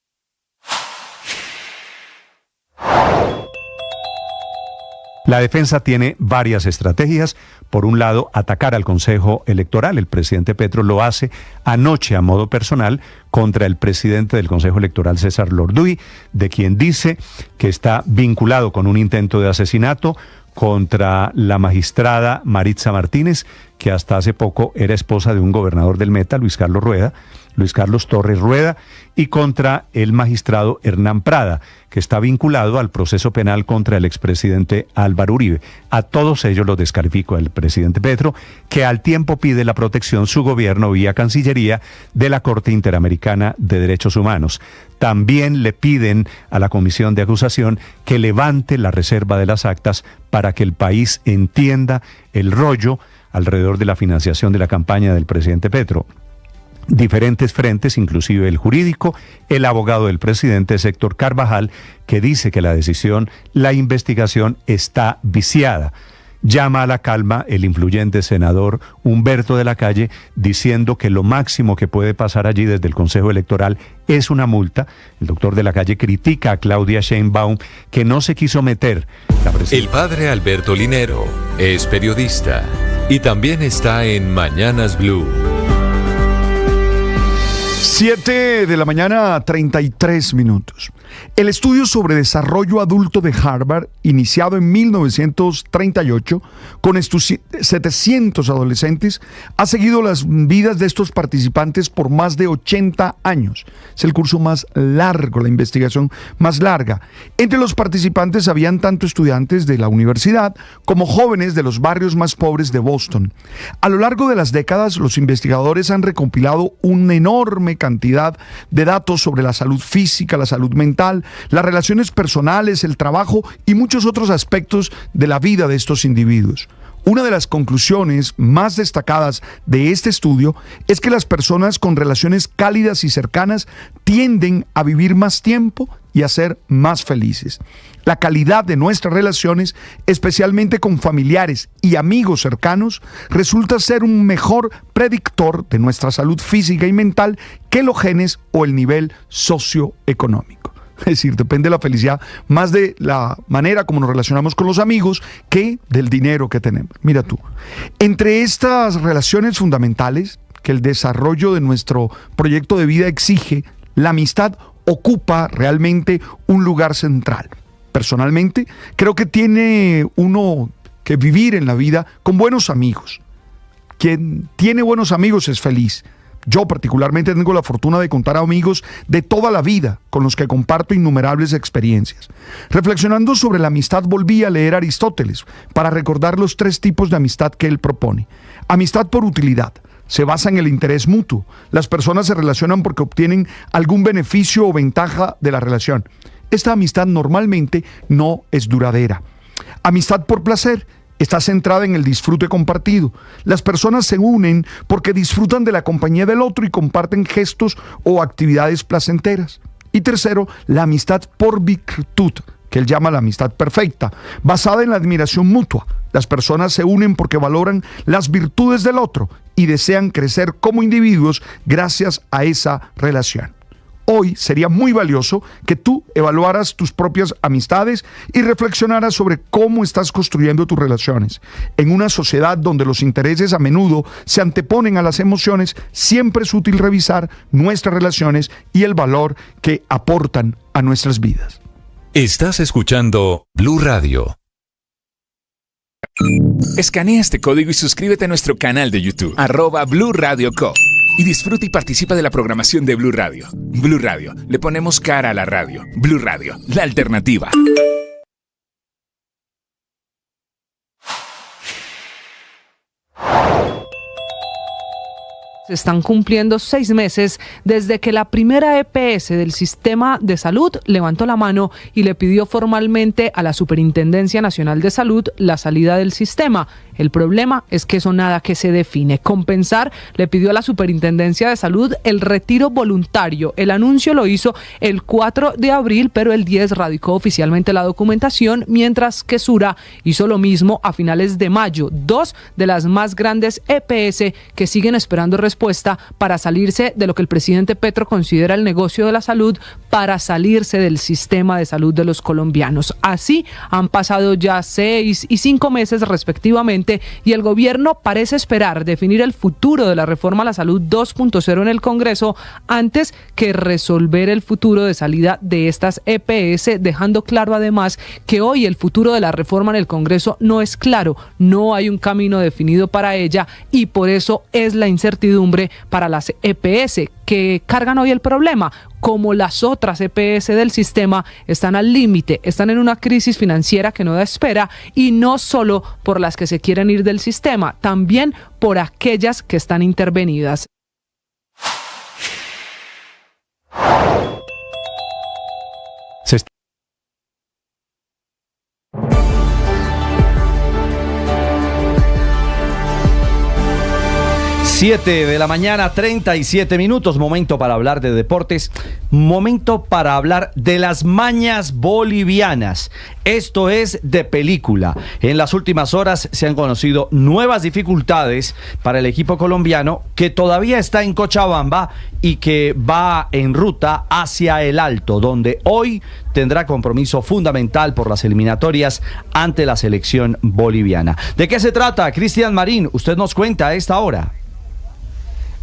La defensa tiene varias estrategias. Por un lado, atacar al Consejo Electoral. El presidente Petro lo hace anoche a modo personal contra el presidente del Consejo Electoral, César Lorduy, de quien dice que está vinculado con un intento de asesinato contra la magistrada Maritza Martínez, que hasta hace poco era esposa de un gobernador del Meta, Luis Carlos Torres Rueda, y contra el magistrado Hernán Prada, que está vinculado al proceso penal contra el expresidente Álvaro Uribe. A todos ellos los descalificó el presidente Petro, que al tiempo pide la protección su gobierno vía Cancillería de la Corte Interamericana de Derechos Humanos. También le piden a la Comisión de Acusación que levante la reserva de las actas para que el país entienda el rollo alrededor de la financiación de la campaña del presidente Petro. Diferentes frentes, inclusive el jurídico. El abogado del presidente es Héctor Carvajal, que dice que la investigación está viciada. Llama a la calma el influyente senador Humberto de la Calle, diciendo que lo máximo que puede pasar allí desde el Consejo Electoral es una multa. El doctor de la Calle critica a Claudia Sheinbaum, que no se quiso meter. El padre Alberto Linero es periodista y también está en Mañanas Blue. 7 de la mañana, 33 minutos. El estudio sobre desarrollo adulto de Harvard, iniciado en 1938, con estos 700 adolescentes, ha seguido las vidas de estos participantes por más de 80 años. Es el curso más largo, la investigación más larga. Entre los participantes habían tanto estudiantes de la universidad como jóvenes de los barrios más pobres de Boston. A lo largo de las décadas, los investigadores han recopilado una enorme cantidad de datos sobre la salud física, la salud mental, las relaciones personales, el trabajo y muchos otros aspectos de la vida de estos individuos. Una de las conclusiones más destacadas de este estudio es que las personas con relaciones cálidas y cercanas tienden a vivir más tiempo y a ser más felices. La calidad de nuestras relaciones, especialmente con familiares y amigos cercanos, resulta ser un mejor predictor de nuestra salud física y mental que los genes o el nivel socioeconómico. Es decir, depende de la felicidad más de la manera como nos relacionamos con los amigos que del dinero que tenemos. Mira tú, entre estas relaciones fundamentales que el desarrollo de nuestro proyecto de vida exige, la amistad ocupa realmente un lugar central. Personalmente, creo que tiene uno que vivir en la vida con buenos amigos. Quien tiene buenos amigos es feliz. Yo particularmente tengo la fortuna de contar a amigos de toda la vida con los que comparto innumerables experiencias. Reflexionando sobre la amistad volví a leer a Aristóteles para recordar los 3 tipos de amistad que él propone. Amistad por utilidad. Se basa en el interés mutuo. Las personas se relacionan porque obtienen algún beneficio o ventaja de la relación. Esta amistad normalmente no es duradera. Amistad por placer. Está centrada en el disfrute compartido. Las personas se unen porque disfrutan de la compañía del otro y comparten gestos o actividades placenteras. Y tercero, la amistad por virtud, que él llama la amistad perfecta, basada en la admiración mutua. Las personas se unen porque valoran las virtudes del otro y desean crecer como individuos gracias a esa relación. Hoy sería muy valioso que tú evaluaras tus propias amistades y reflexionaras sobre cómo estás construyendo tus relaciones. En una sociedad donde los intereses a menudo se anteponen a las emociones, siempre es útil revisar nuestras relaciones y el valor que aportan a nuestras vidas. Estás escuchando Blue Radio. Escanea este código y suscríbete a nuestro canal de YouTube, @Blue Radio Co. Y disfruta y participa de la programación de Blue Radio. Blue Radio, le ponemos cara a la radio. Blue Radio, la alternativa. Se están cumpliendo 6 meses desde que la primera EPS del Sistema de Salud levantó la mano y le pidió formalmente a la Superintendencia Nacional de Salud la salida del sistema. El problema es que eso nada que se define. Compensar le pidió a la Superintendencia de Salud el retiro voluntario. El anuncio lo hizo el 4 de abril, pero el 10 radicó oficialmente la documentación, mientras que Sura hizo lo mismo a finales de mayo. 2 de las más grandes EPS que siguen esperando respuesta para salirse de lo que el presidente Petro considera el negocio de la salud, para salirse del sistema de salud de los colombianos. Así han pasado ya 6 y 5 meses respectivamente, y el gobierno parece esperar definir el futuro de la reforma a la salud 2.0 en el Congreso antes que resolver el futuro de salida de estas EPS, dejando claro además que hoy el futuro de la reforma en el Congreso no es claro, no hay un camino definido para ella, y por eso es la incertidumbre para las EPS que cargan hoy el problema. Como las otras EPS del sistema, están al límite, están en una crisis financiera que no da espera, y no solo por las que se quieren ir del sistema, también por aquellas que están intervenidas. Siete de la mañana, 37 minutos, momento para hablar de deportes, momento para hablar de las mañas bolivianas. Esto es de película. En las últimas horas se han conocido nuevas dificultades para el equipo colombiano, que todavía está en Cochabamba y que va en ruta hacia el Alto, donde hoy tendrá compromiso fundamental por las eliminatorias ante la selección boliviana. ¿De qué se trata? Cristian Marín, usted nos cuenta a esta hora.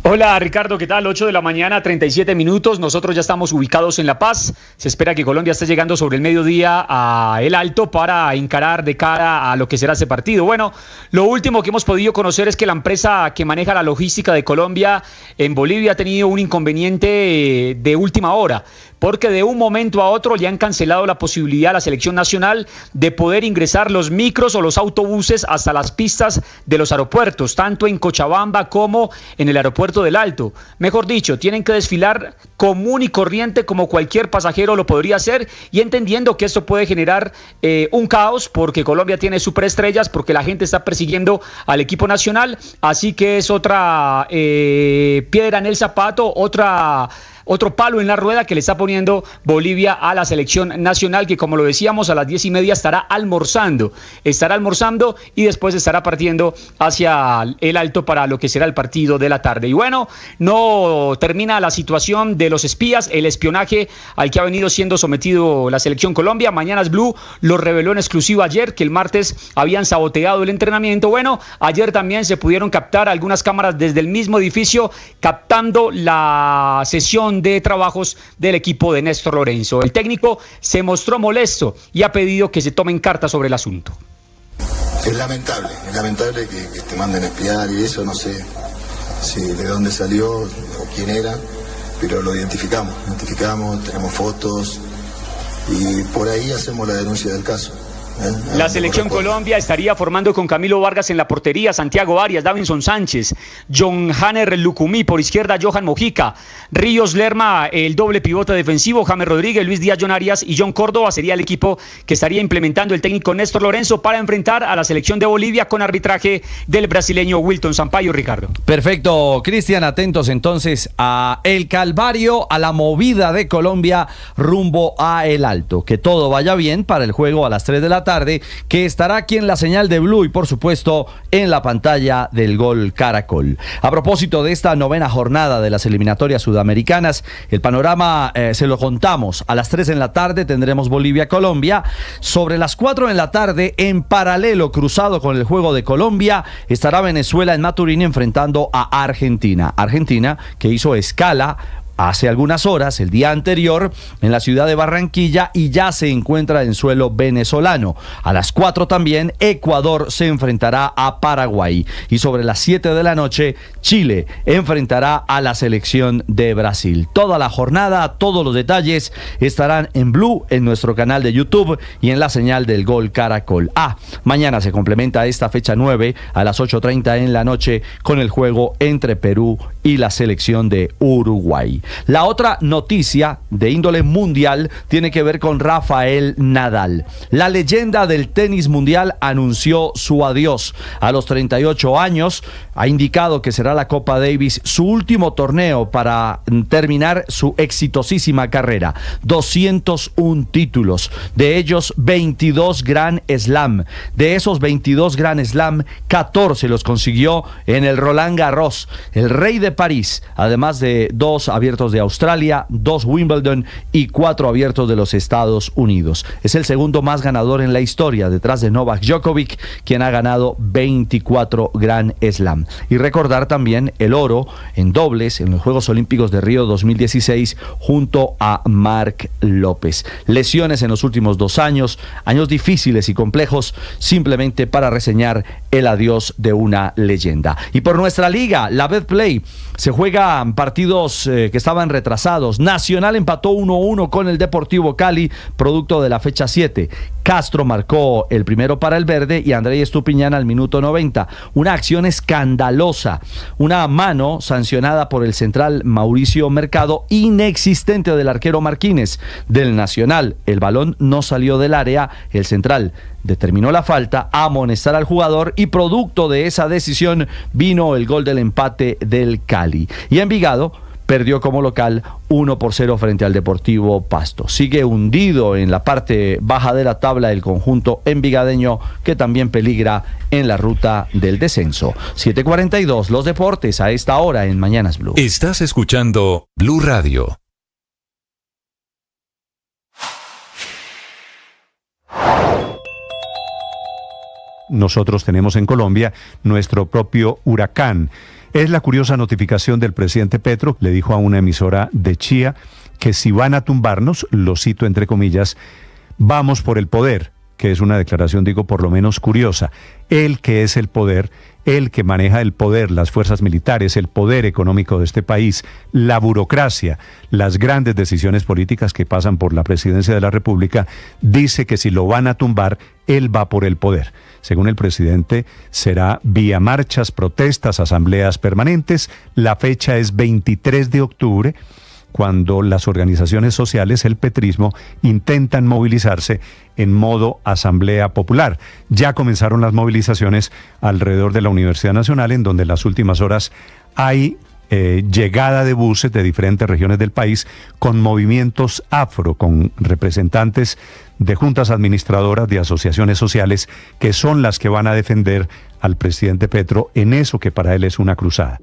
Hola Ricardo, ¿qué tal? 8 de la mañana, 37 minutos. Nosotros ya estamos ubicados en La Paz. Se espera que Colombia esté llegando sobre el mediodía a El Alto para encarar de cara a lo que será ese partido. Bueno, lo último que hemos podido conocer es que la empresa que maneja la logística de Colombia en Bolivia ha tenido un inconveniente de última hora, porque de un momento a otro le han cancelado la posibilidad a la selección nacional de poder ingresar los micros o los autobuses hasta las pistas de los aeropuertos, tanto en Cochabamba como en el aeropuerto del Alto. Mejor dicho, tienen que desfilar común y corriente como cualquier pasajero lo podría hacer, y entendiendo que esto puede generar un caos, porque Colombia tiene superestrellas, porque la gente está persiguiendo al equipo nacional, así que es otra piedra en el zapato, otro palo en la rueda que le está poniendo Bolivia a la selección nacional, que, como lo decíamos, a las 10:30 estará almorzando y después estará partiendo hacia el Alto para lo que será el partido de la tarde. Y bueno, no termina la situación de los espías, el espionaje al que ha venido siendo sometido la selección Colombia. Mañanas Blue lo reveló en exclusiva ayer, que el martes habían saboteado el entrenamiento. Bueno, ayer también se pudieron captar algunas cámaras desde el mismo edificio captando la sesión suspensión de trabajos del equipo de Néstor Lorenzo. El técnico se mostró molesto y ha pedido que se tomen cartas sobre el asunto. Es lamentable que te manden a espiar y eso, no sé si de dónde salió o quién era, pero lo identificamos, tenemos fotos y por ahí hacemos la denuncia del caso. La selección Colombia estaría formando con Camilo Vargas en la portería, Santiago Arias, Davinson Sánchez, John Hanner Lucumí, por izquierda Johan Mojica, Ríos Lerma, el doble pivote defensivo, James Rodríguez, Luis Díaz, John Arias y John Córdoba sería el equipo que estaría implementando el técnico Néstor Lorenzo para enfrentar a la selección de Bolivia con arbitraje del brasileño Wilton Sampaio. Ricardo. Perfecto, Cristian, atentos entonces a el calvario, a la movida de Colombia rumbo a El Alto. Que todo vaya bien para el juego a las 3 de la tarde, que estará aquí en la señal de Blue y por supuesto en la pantalla del Gol Caracol. A propósito de esta 9ª jornada de las eliminatorias sudamericanas, el panorama se lo contamos. A las 3 de la tarde tendremos Bolivia-Colombia. Sobre las 4 de la tarde, en paralelo, cruzado con el juego de Colombia, estará Venezuela en Maturín enfrentando a Argentina. Argentina que hizo escala hace algunas horas, el día anterior, en la ciudad de Barranquilla y ya se encuentra en suelo venezolano. A las 4 también, Ecuador se enfrentará a Paraguay. Y sobre las 7 de la noche, Chile enfrentará a la selección de Brasil. Toda la jornada, todos los detalles estarán en Blue, en nuestro canal de YouTube y en la señal del Gol Caracol. Mañana se complementa esta fecha 9 a las 8:30 en la noche con el juego entre Perú y la selección de Uruguay. La otra noticia de índole mundial tiene que ver con Rafael Nadal. La leyenda del tenis mundial anunció su adiós. A los 38 años ha indicado que será la Copa Davis su último torneo para terminar su exitosísima carrera. 201 títulos, de ellos 22 Grand Slam. De esos 22 Grand Slam, 14 los consiguió en el Roland Garros, el Rey de París, además de 2 abiertos de Australia, 2 Wimbledon y 4 abiertos de los Estados Unidos. Es el segundo más ganador en la historia, detrás de Novak Djokovic, quien ha ganado 24 Grand Slam. Y recordar también el oro en dobles en los Juegos Olímpicos de Río 2016 junto a Marc López. Lesiones en los últimos 2 años, años difíciles y complejos, simplemente para reseñar el adiós de una leyenda. Y por nuestra liga, la Betplay, se juegan partidos que estaban retrasados. Nacional empató 1-1 con el Deportivo Cali, producto de la fecha 7. Castro marcó el primero para el verde y Andrés Estupiñán al minuto 90. Una acción escandalosa, una mano sancionada por el central Mauricio Mercado, inexistente del arquero Marquínez del Nacional. El balón no salió del área, el central determinó la falta, amonestar al jugador y producto de esa decisión vino el gol del empate del Cali. Y Envigado perdió como local 1-0 frente al Deportivo Pasto. Sigue hundido en la parte baja de la tabla el conjunto envigadeño, que también peligra en la ruta del descenso. 7:42, los deportes a esta hora en Mañanas Blue. Estás escuchando Blue Radio. Nosotros tenemos en Colombia nuestro propio huracán. Es la curiosa notificación del presidente Petro, le dijo a una emisora de Chía que si van a tumbarnos, lo cito entre comillas, vamos por el poder, que es una declaración, digo, por lo menos curiosa. Él que es el poder, él que maneja el poder, las fuerzas militares, el poder económico de este país, la burocracia, las grandes decisiones políticas que pasan por la presidencia de la República, dice que si lo van a tumbar, él va por el poder. Según el presidente, será vía marchas, protestas, asambleas permanentes. La fecha es 23 de octubre, cuando las organizaciones sociales, el petrismo, intentan movilizarse en modo asamblea popular. Ya comenzaron las movilizaciones alrededor de la Universidad Nacional, en donde en las últimas horas hay llegada de buses de diferentes regiones del país con movimientos afro, con representantes de juntas administradoras, de asociaciones sociales, que son las que van a defender al presidente Petro en eso que para él es una cruzada.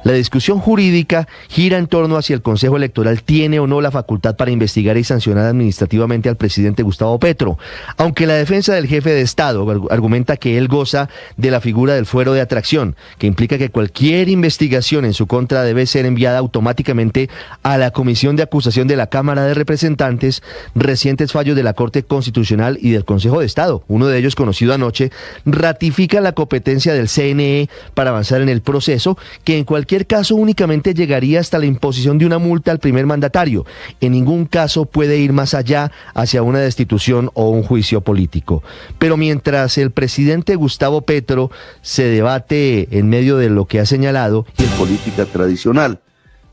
La discusión jurídica gira en torno a si el Consejo Electoral tiene o no la facultad para investigar y sancionar administrativamente al presidente Gustavo Petro, aunque la defensa del jefe de Estado argumenta que él goza de la figura del fuero de atracción, que implica que cualquier investigación en su contra debe ser enviada automáticamente a la Comisión de Acusación de la Cámara de Representantes. Recientes fallos de la Corte Constitucional y del Consejo de Estado, uno de ellos conocido anoche, ratifica la competencia del CNE para avanzar en el proceso, que en cualquier caso únicamente llegaría hasta la imposición de una multa al primer mandatario. En ningún caso puede ir más allá hacia una destitución o un juicio político. Pero mientras el presidente Gustavo Petro se debate en medio de lo que ha señalado, y en política tradicional.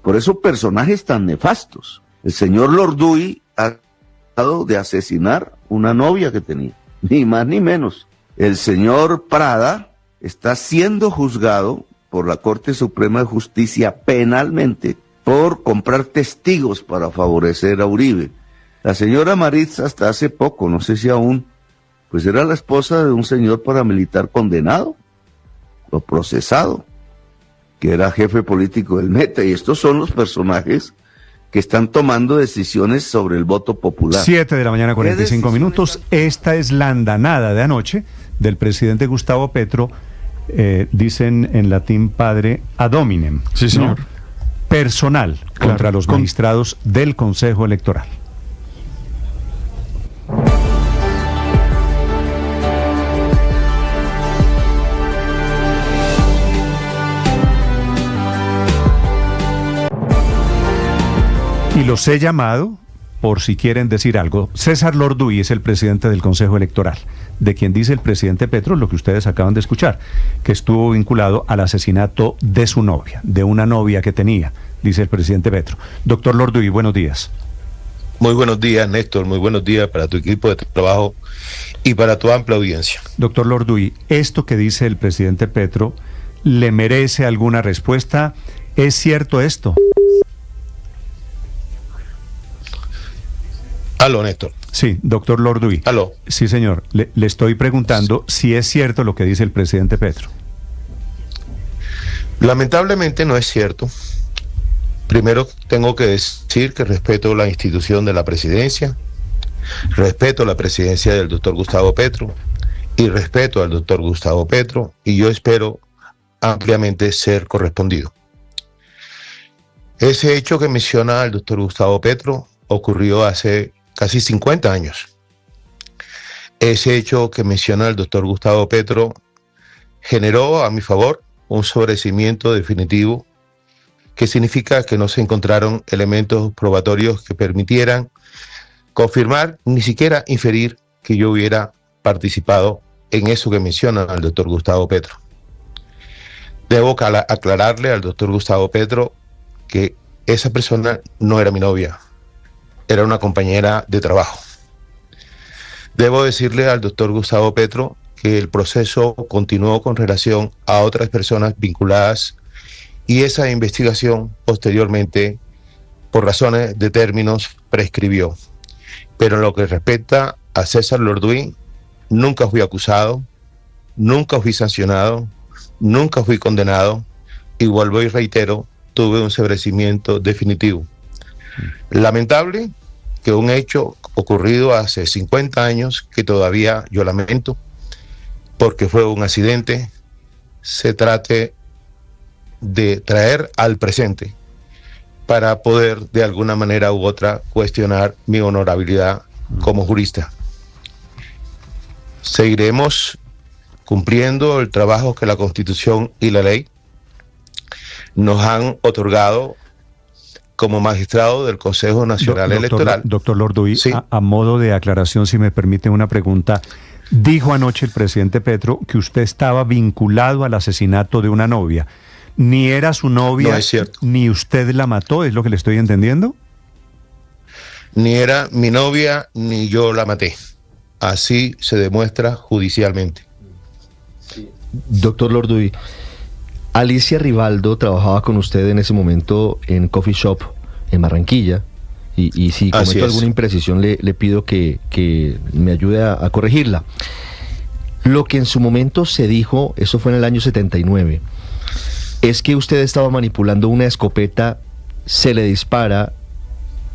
Por eso personajes tan nefastos. El señor Lorduy ha tratado de asesinar una novia que tenía, ni más ni menos. El señor Prada está siendo juzgado por la Corte Suprema de Justicia penalmente por comprar testigos para favorecer a Uribe. La señora Maritza hasta hace poco, no sé si aún, pues era la esposa de un señor paramilitar condenado o procesado, que era jefe político del Meta, y estos son los personajes que están tomando decisiones sobre el voto popular. 7:45 a.m. Esta es la andanada de anoche del presidente Gustavo Petro. Dicen en latín padre ad hominem, sí, señor, ¿no? Personal, claro, contra los magistrados del Consejo Electoral. Y los he llamado por si quieren decir algo. César Lorduy es el presidente del Consejo Electoral, de quien dice el presidente Petro lo que ustedes acaban de escuchar, que estuvo vinculado al asesinato de su novia, de una novia que tenía, dice el presidente Petro. Doctor Lorduy, buenos días. Muy buenos días, Néstor, muy buenos días para tu equipo de trabajo y para tu amplia audiencia. Doctor Lorduy, esto que dice el presidente Petro, ¿le merece alguna respuesta? ¿Es cierto esto? Aló, Néstor. Sí, doctor Lorduy. Aló. Sí, señor. Le estoy preguntando si es cierto lo que dice el presidente Petro. Lamentablemente no es cierto. Primero tengo que decir que respeto la institución de la presidencia, respeto la presidencia del doctor Gustavo Petro y respeto al doctor Gustavo Petro, y yo espero ampliamente ser correspondido. Ese hecho que menciona el doctor Gustavo Petro ocurrió hace casi 50 años. Ese hecho que menciona el doctor Gustavo Petro generó a mi favor un sobreseimiento definitivo, que significa que no se encontraron elementos probatorios que permitieran confirmar, ni siquiera inferir que yo hubiera participado en eso que menciona el doctor Gustavo Petro. Debo aclararle al doctor Gustavo Petro que esa persona no era mi novia, era una compañera de trabajo. Debo decirle al doctor Gustavo Petro que el proceso continuó con relación a otras personas vinculadas, y esa investigación posteriormente, por razones de términos, prescribió. Pero en lo que respecta a César Lorduy, nunca fui acusado, nunca fui sancionado, nunca fui condenado, y vuelvo y reitero, tuve un sobreseimiento definitivo. Lamentable que un hecho ocurrido hace 50 años, que todavía yo lamento, porque fue un accidente, se trate de traer al presente para poder de alguna manera u otra cuestionar mi honorabilidad como jurista. Seguiremos cumpliendo el trabajo que la Constitución y la ley nos han otorgado como magistrado del Consejo Nacional Electoral. Doctor Lorduy, sí. a modo de aclaración, si me permite una pregunta, dijo anoche el presidente Petro que usted estaba vinculado al asesinato de una novia. Ni era su novia, no es cierto, ni usted la mató, ¿es lo que le estoy entendiendo? Ni era mi novia, ni yo la maté. Así se demuestra judicialmente. Doctor Lorduy, Alicia Rivaldo trabajaba con usted en ese momento en Coffee Shop en Barranquilla, y si cometo alguna imprecisión le pido que me ayude a corregirla. Lo que en su momento se dijo, eso fue en el año 79, es que usted estaba manipulando una escopeta, se le dispara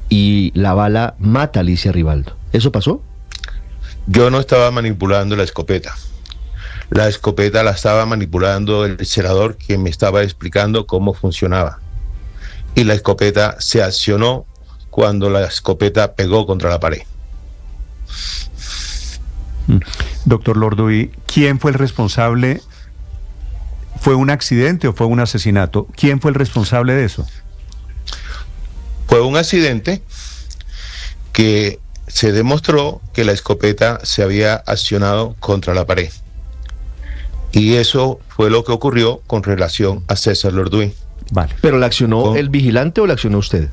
y la bala mata a Alicia Rivaldo. ¿Eso pasó? Yo no estaba manipulando la escopeta. La escopeta la estaba manipulando el senador, quien me estaba explicando cómo funcionaba. Y la escopeta se accionó cuando la escopeta pegó contra la pared. Doctor Lorduy, ¿quién fue el responsable? ¿Fue un accidente o fue un asesinato? ¿Quién fue el responsable de eso? Fue un accidente que se demostró que la escopeta se había accionado contra la pared. Y eso fue lo que ocurrió con relación a César Lorduy. Vale. ¿Pero la accionó el vigilante o la accionó usted?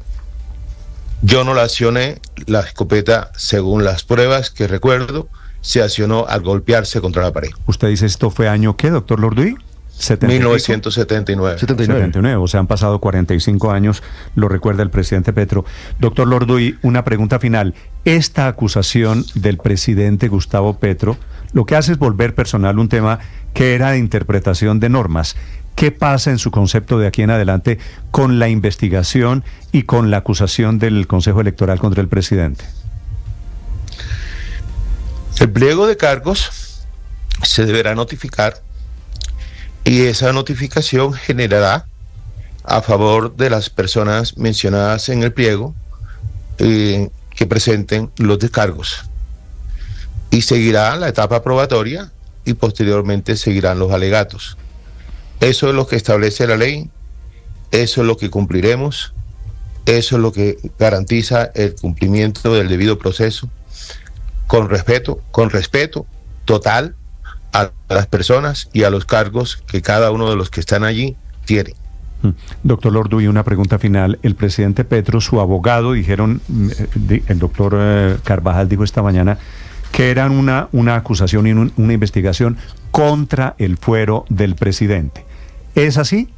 Yo no la accioné. La escopeta, según las pruebas que recuerdo, se accionó al golpearse contra la pared. ¿Usted dice esto fue año qué, doctor Lorduy? 1979. 79, o sea, han pasado 45 años, lo recuerda el presidente Petro. Doctor Lorduy, una pregunta final. Esta acusación del presidente Gustavo Petro lo que hace es volver personal un tema que era de interpretación de normas. ¿Qué pasa en su concepto de aquí en adelante con la investigación y con la acusación del Consejo Electoral contra el presidente? El pliego de cargos se deberá notificar y esa notificación generará a favor de las personas mencionadas en el pliego que presenten los descargos. Y seguirá la etapa probatoria y posteriormente seguirán los alegatos. Eso es lo que establece la ley, eso es lo que cumpliremos, eso es lo que garantiza el cumplimiento del debido proceso, con respeto total a las personas y a los cargos que cada uno de los que están allí tiene. Doctor Lorduy, una pregunta final. El presidente Petro, su abogado, dijeron, el doctor Carvajal dijo esta mañana que eran una acusación y una investigación contra el fuero del presidente. ¿Es así?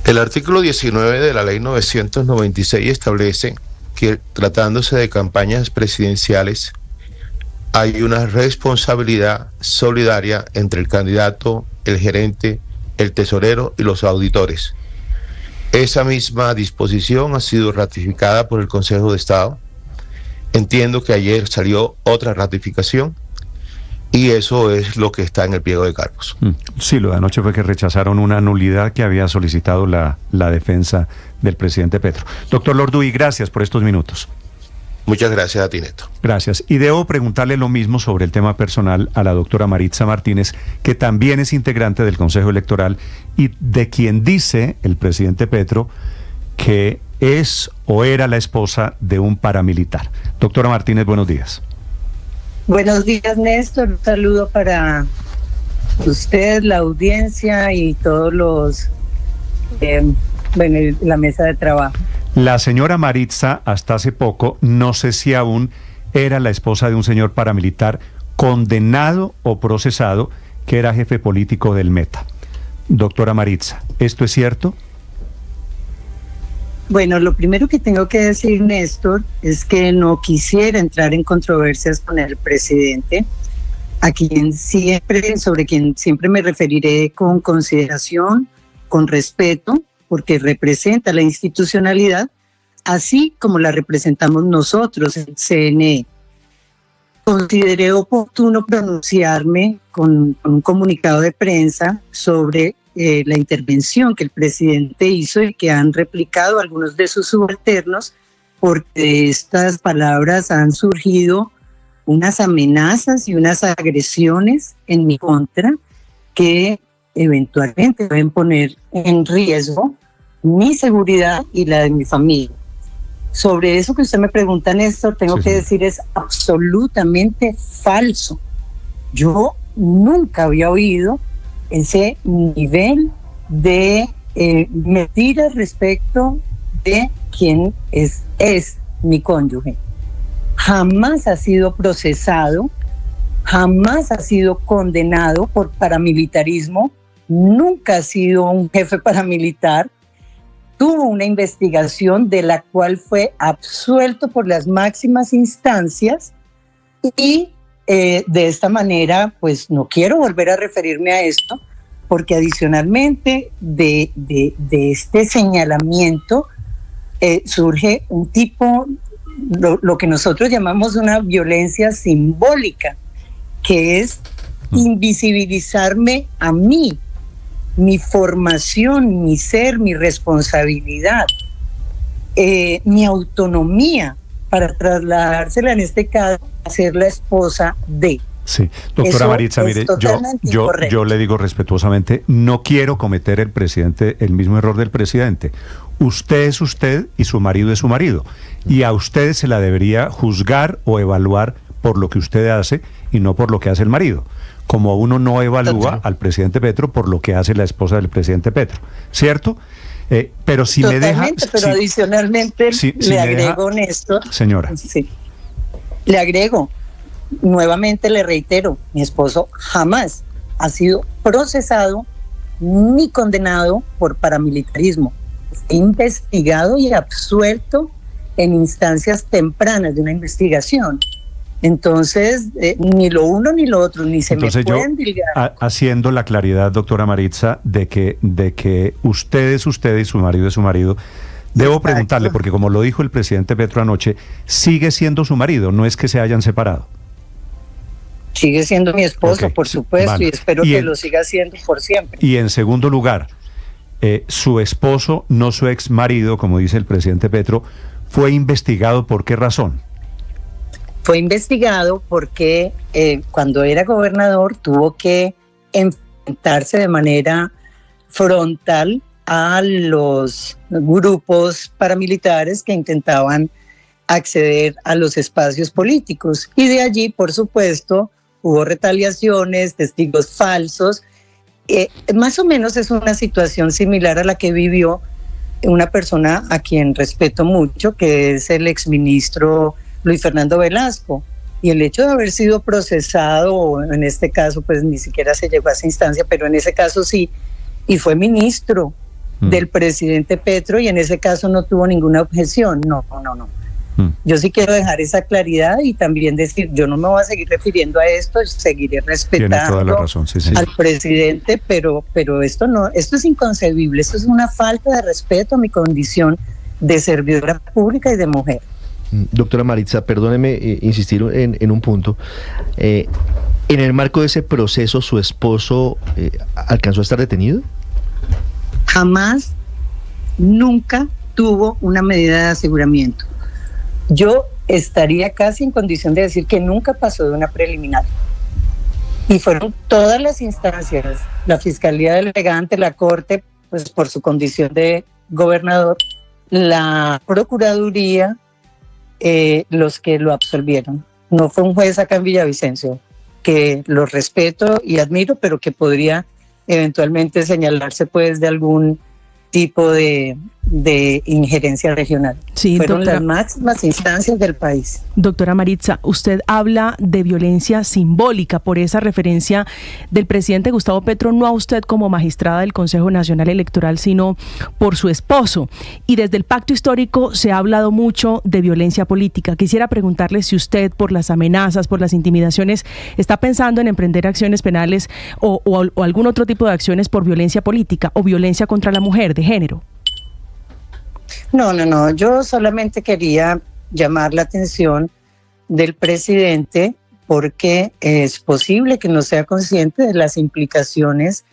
El artículo 19 de la ley 996 establece que tratándose de campañas presidenciales hay una responsabilidad solidaria entre el candidato, el gerente, el tesorero y los auditores. Esa misma disposición ha sido ratificada por el Consejo de Estado. Entiendo que ayer salió otra ratificación y eso es lo que está en el pliego de cargos. Sí, lo de anoche fue que rechazaron una nulidad que había solicitado la defensa del presidente Petro. Doctor Lorduy, gracias por estos minutos. Muchas gracias a ti, Neto. Gracias. Y debo preguntarle lo mismo sobre el tema personal a la doctora Maritza Martínez, que también es integrante del Consejo Electoral y de quien dice el presidente Petro que es o era la esposa de un paramilitar. Doctora Martínez, buenos días. Buenos días, Néstor. Un saludo para usted, la audiencia y todos los, la mesa de trabajo. La señora Maritza, hasta hace poco, no sé si aún era la esposa de un señor paramilitar condenado o procesado que era jefe político del Meta. Doctora Maritza, ¿esto es cierto? Bueno, lo primero que tengo que decir, Néstor, es que no quisiera entrar en controversias con el presidente, sobre quien siempre me referiré con consideración, con respeto, porque representa la institucionalidad, así como la representamos nosotros en CNE. Consideré oportuno pronunciarme con un comunicado de prensa sobre la intervención que el presidente hizo y que han replicado algunos de sus subalternos, porque de estas palabras han surgido unas amenazas y unas agresiones en mi contra que eventualmente pueden poner en riesgo mi seguridad y la de mi familia. Sobre eso que usted me pregunta, Néstor, tengo que decir es absolutamente falso. Yo nunca había oído ese nivel de mentiras respecto de quién es mi cónyuge. Jamás ha sido procesado, jamás ha sido condenado por paramilitarismo, nunca ha sido un jefe paramilitar, tuvo una investigación de la cual fue absuelto por las máximas instancias y de esta manera, pues no quiero volver a referirme a esto, porque adicionalmente de este señalamiento surge un tipo, lo que nosotros llamamos una violencia simbólica, que es invisibilizarme a mí, mi formación, mi ser, mi responsabilidad, mi autonomía, para trasladársela en este caso a ser la esposa de. Sí, doctora Maritza, mire, yo le digo respetuosamente, no quiero cometer el mismo error del presidente. Usted es usted y su marido es su marido. Y a usted se la debería juzgar o evaluar por lo que usted hace y no por lo que hace el marido. Como uno no evalúa al presidente Petro por lo que hace la esposa del presidente Petro, ¿cierto? Pero si me deja... Pero adicionalmente le agrego, Néstor... Señora. Sí, le agrego, nuevamente le reitero, mi esposo jamás ha sido procesado ni condenado por paramilitarismo. Fue investigado y absuelto en instancias tempranas de una investigación. Entonces, ni lo uno ni lo otro, ni se Entonces me pueden dilgar. Haciendo la claridad, doctora Maritza, de que usted es usted y su marido es su marido, debo preguntarle, porque como lo dijo el presidente Petro anoche, sigue siendo su marido, no es que se hayan separado. Sigue siendo mi esposo, por supuesto, vale. Y espero que lo siga siendo por siempre. Y en segundo lugar, su esposo, no su ex marido, como dice el presidente Petro, fue investigado ¿por qué razón? Fue investigado porque cuando era gobernador tuvo que enfrentarse de manera frontal a los grupos paramilitares que intentaban acceder a los espacios políticos. Y de allí, por supuesto, hubo retaliaciones, testigos falsos. Más o menos es una situación similar a la que vivió una persona a quien respeto mucho, que es el exministro Luis Fernando Velasco. Y el hecho de haber sido procesado, en este caso pues ni siquiera se llegó a esa instancia, pero en ese caso sí, y fue ministro del presidente Petro, y en ese caso no tuvo ninguna objeción. No. Yo sí quiero dejar esa claridad y también decir, yo no me voy a seguir refiriendo a esto, seguiré respetando al presidente, pero esto es inconcebible, esto es una falta de respeto a mi condición de servidora pública y de mujer. Doctora Maritza, perdóneme insistir en un punto. En el marco de ese proceso, ¿su esposo alcanzó a estar detenido? Jamás, nunca tuvo una medida de aseguramiento. Yo estaría casi en condición de decir que nunca pasó de una preliminar. Y fueron todas las instancias, la Fiscalía Delegante, la Corte, pues por su condición de gobernador, la Procuraduría, los que lo absolvieron. No fue un juez acá en Villavicencio, que lo respeto y admiro, pero que podría eventualmente señalarse pues de algún tipo de injerencia regional. Sí, fueron las máximas instancias del país. Doctora Maritza, usted habla de violencia simbólica por esa referencia del presidente Gustavo Petro, no a usted como magistrada del Consejo Nacional Electoral, sino por su esposo. Y desde el pacto histórico se ha hablado mucho de violencia política. Quisiera preguntarle si usted, por las amenazas, por las intimidaciones, está pensando en emprender acciones penales o algún otro tipo de acciones por violencia política o violencia contra la mujer, de género. No, yo solamente quería llamar la atención del presidente porque es posible que no sea consciente de las implicaciones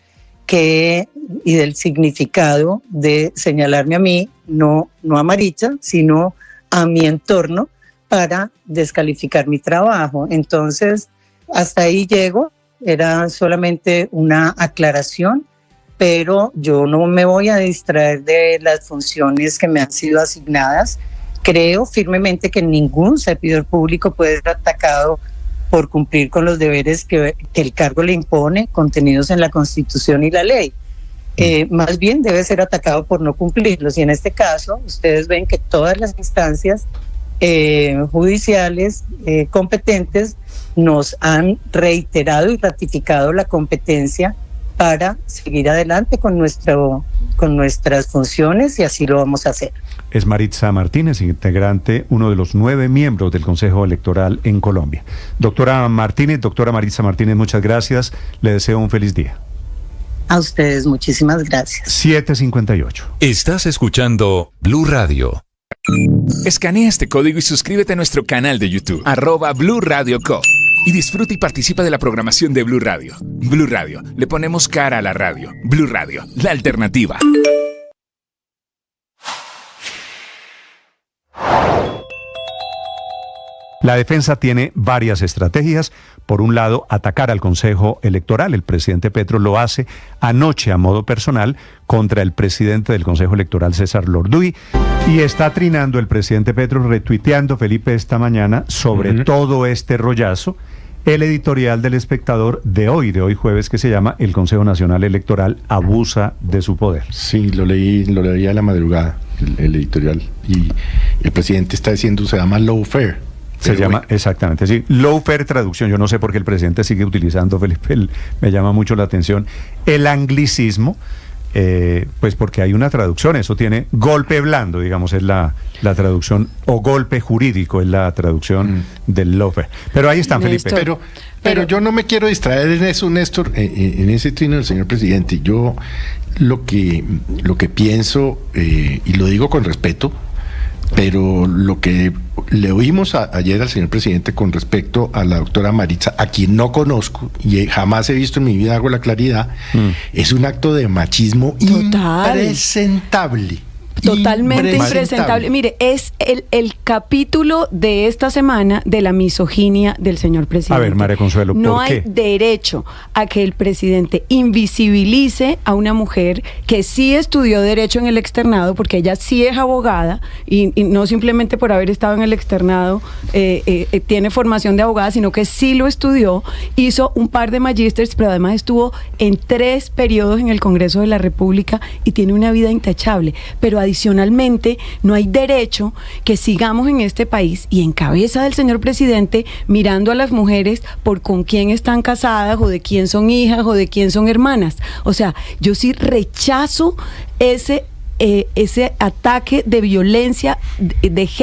y del significado de señalarme a mí, no a Maritza, sino a mi entorno para descalificar mi trabajo. Entonces, hasta ahí llego, era solamente una aclaración, pero yo no me voy a distraer de las funciones que me han sido asignadas. Creo firmemente que ningún servidor público puede ser atacado por cumplir con los deberes que el cargo le impone, contenidos en la Constitución y la ley. Más bien debe ser atacado por no cumplirlos. Y en este caso, ustedes ven que todas las instancias judiciales competentes nos han reiterado y ratificado la competencia para seguir adelante con nuestras funciones, y así lo vamos a hacer. Es Maritza Martínez, integrante, uno de los 9 miembros del Consejo Electoral en Colombia. Doctora Maritza Martínez, muchas gracias. Le deseo un feliz día. A ustedes, muchísimas gracias. 7:58. Estás escuchando Blue Radio. Escanea este código y suscríbete a nuestro canal de YouTube, @Blue Radio Co. Y disfruta y participa de la programación de Blue Radio. Blue Radio, le ponemos cara a la radio. Blue Radio, la alternativa. La defensa tiene varias estrategias. Por un lado, atacar al Consejo Electoral. El presidente Petro lo hace anoche a modo personal contra el presidente del Consejo Electoral, César Lorduy. Y está trinando el presidente Petro, retuiteando, Felipe, esta mañana sobre todo este rollazo, el editorial del Espectador de hoy jueves, que se llama "El Consejo Nacional Electoral abusa de su poder". Sí, lo leí a la madrugada, el editorial. Y el presidente está diciendo, se llama lawfare. Se llama, exactamente, sí. Lawfare, traducción. Yo no sé por qué el presidente sigue utilizando, Felipe, me llama mucho la atención el anglicismo, pues porque hay una traducción, eso tiene golpe blando, digamos, es la traducción, o golpe jurídico es la traducción del lawfare. Pero ahí están, Felipe. Pero yo no me quiero distraer en eso, Néstor, en ese trino del señor presidente. Yo lo que pienso, y lo digo con respeto, pero lo que le oímos ayer al señor presidente con respecto a la doctora Maritza, a quien no conozco y jamás he visto en mi vida, hago la claridad, es un acto de machismo impresentable. Totalmente impresentable. Mire, es el capítulo de esta semana de la misoginia del señor presidente. A ver, María Consuelo, ¿por qué? No hay derecho a que el presidente invisibilice a una mujer que sí estudió Derecho en el externado, porque ella sí es abogada, y no simplemente por haber estado en el externado tiene formación de abogada, sino que sí lo estudió, hizo un par de magísteres, pero además estuvo en 3 periodos en el Congreso de la República y tiene una vida intachable. Pero adicionalmente, no hay derecho que sigamos en este país y en cabeza del señor presidente mirando a las mujeres por con quién están casadas o de quién son hijas o de quién son hermanas. O sea, yo sí rechazo ese ataque de violencia de género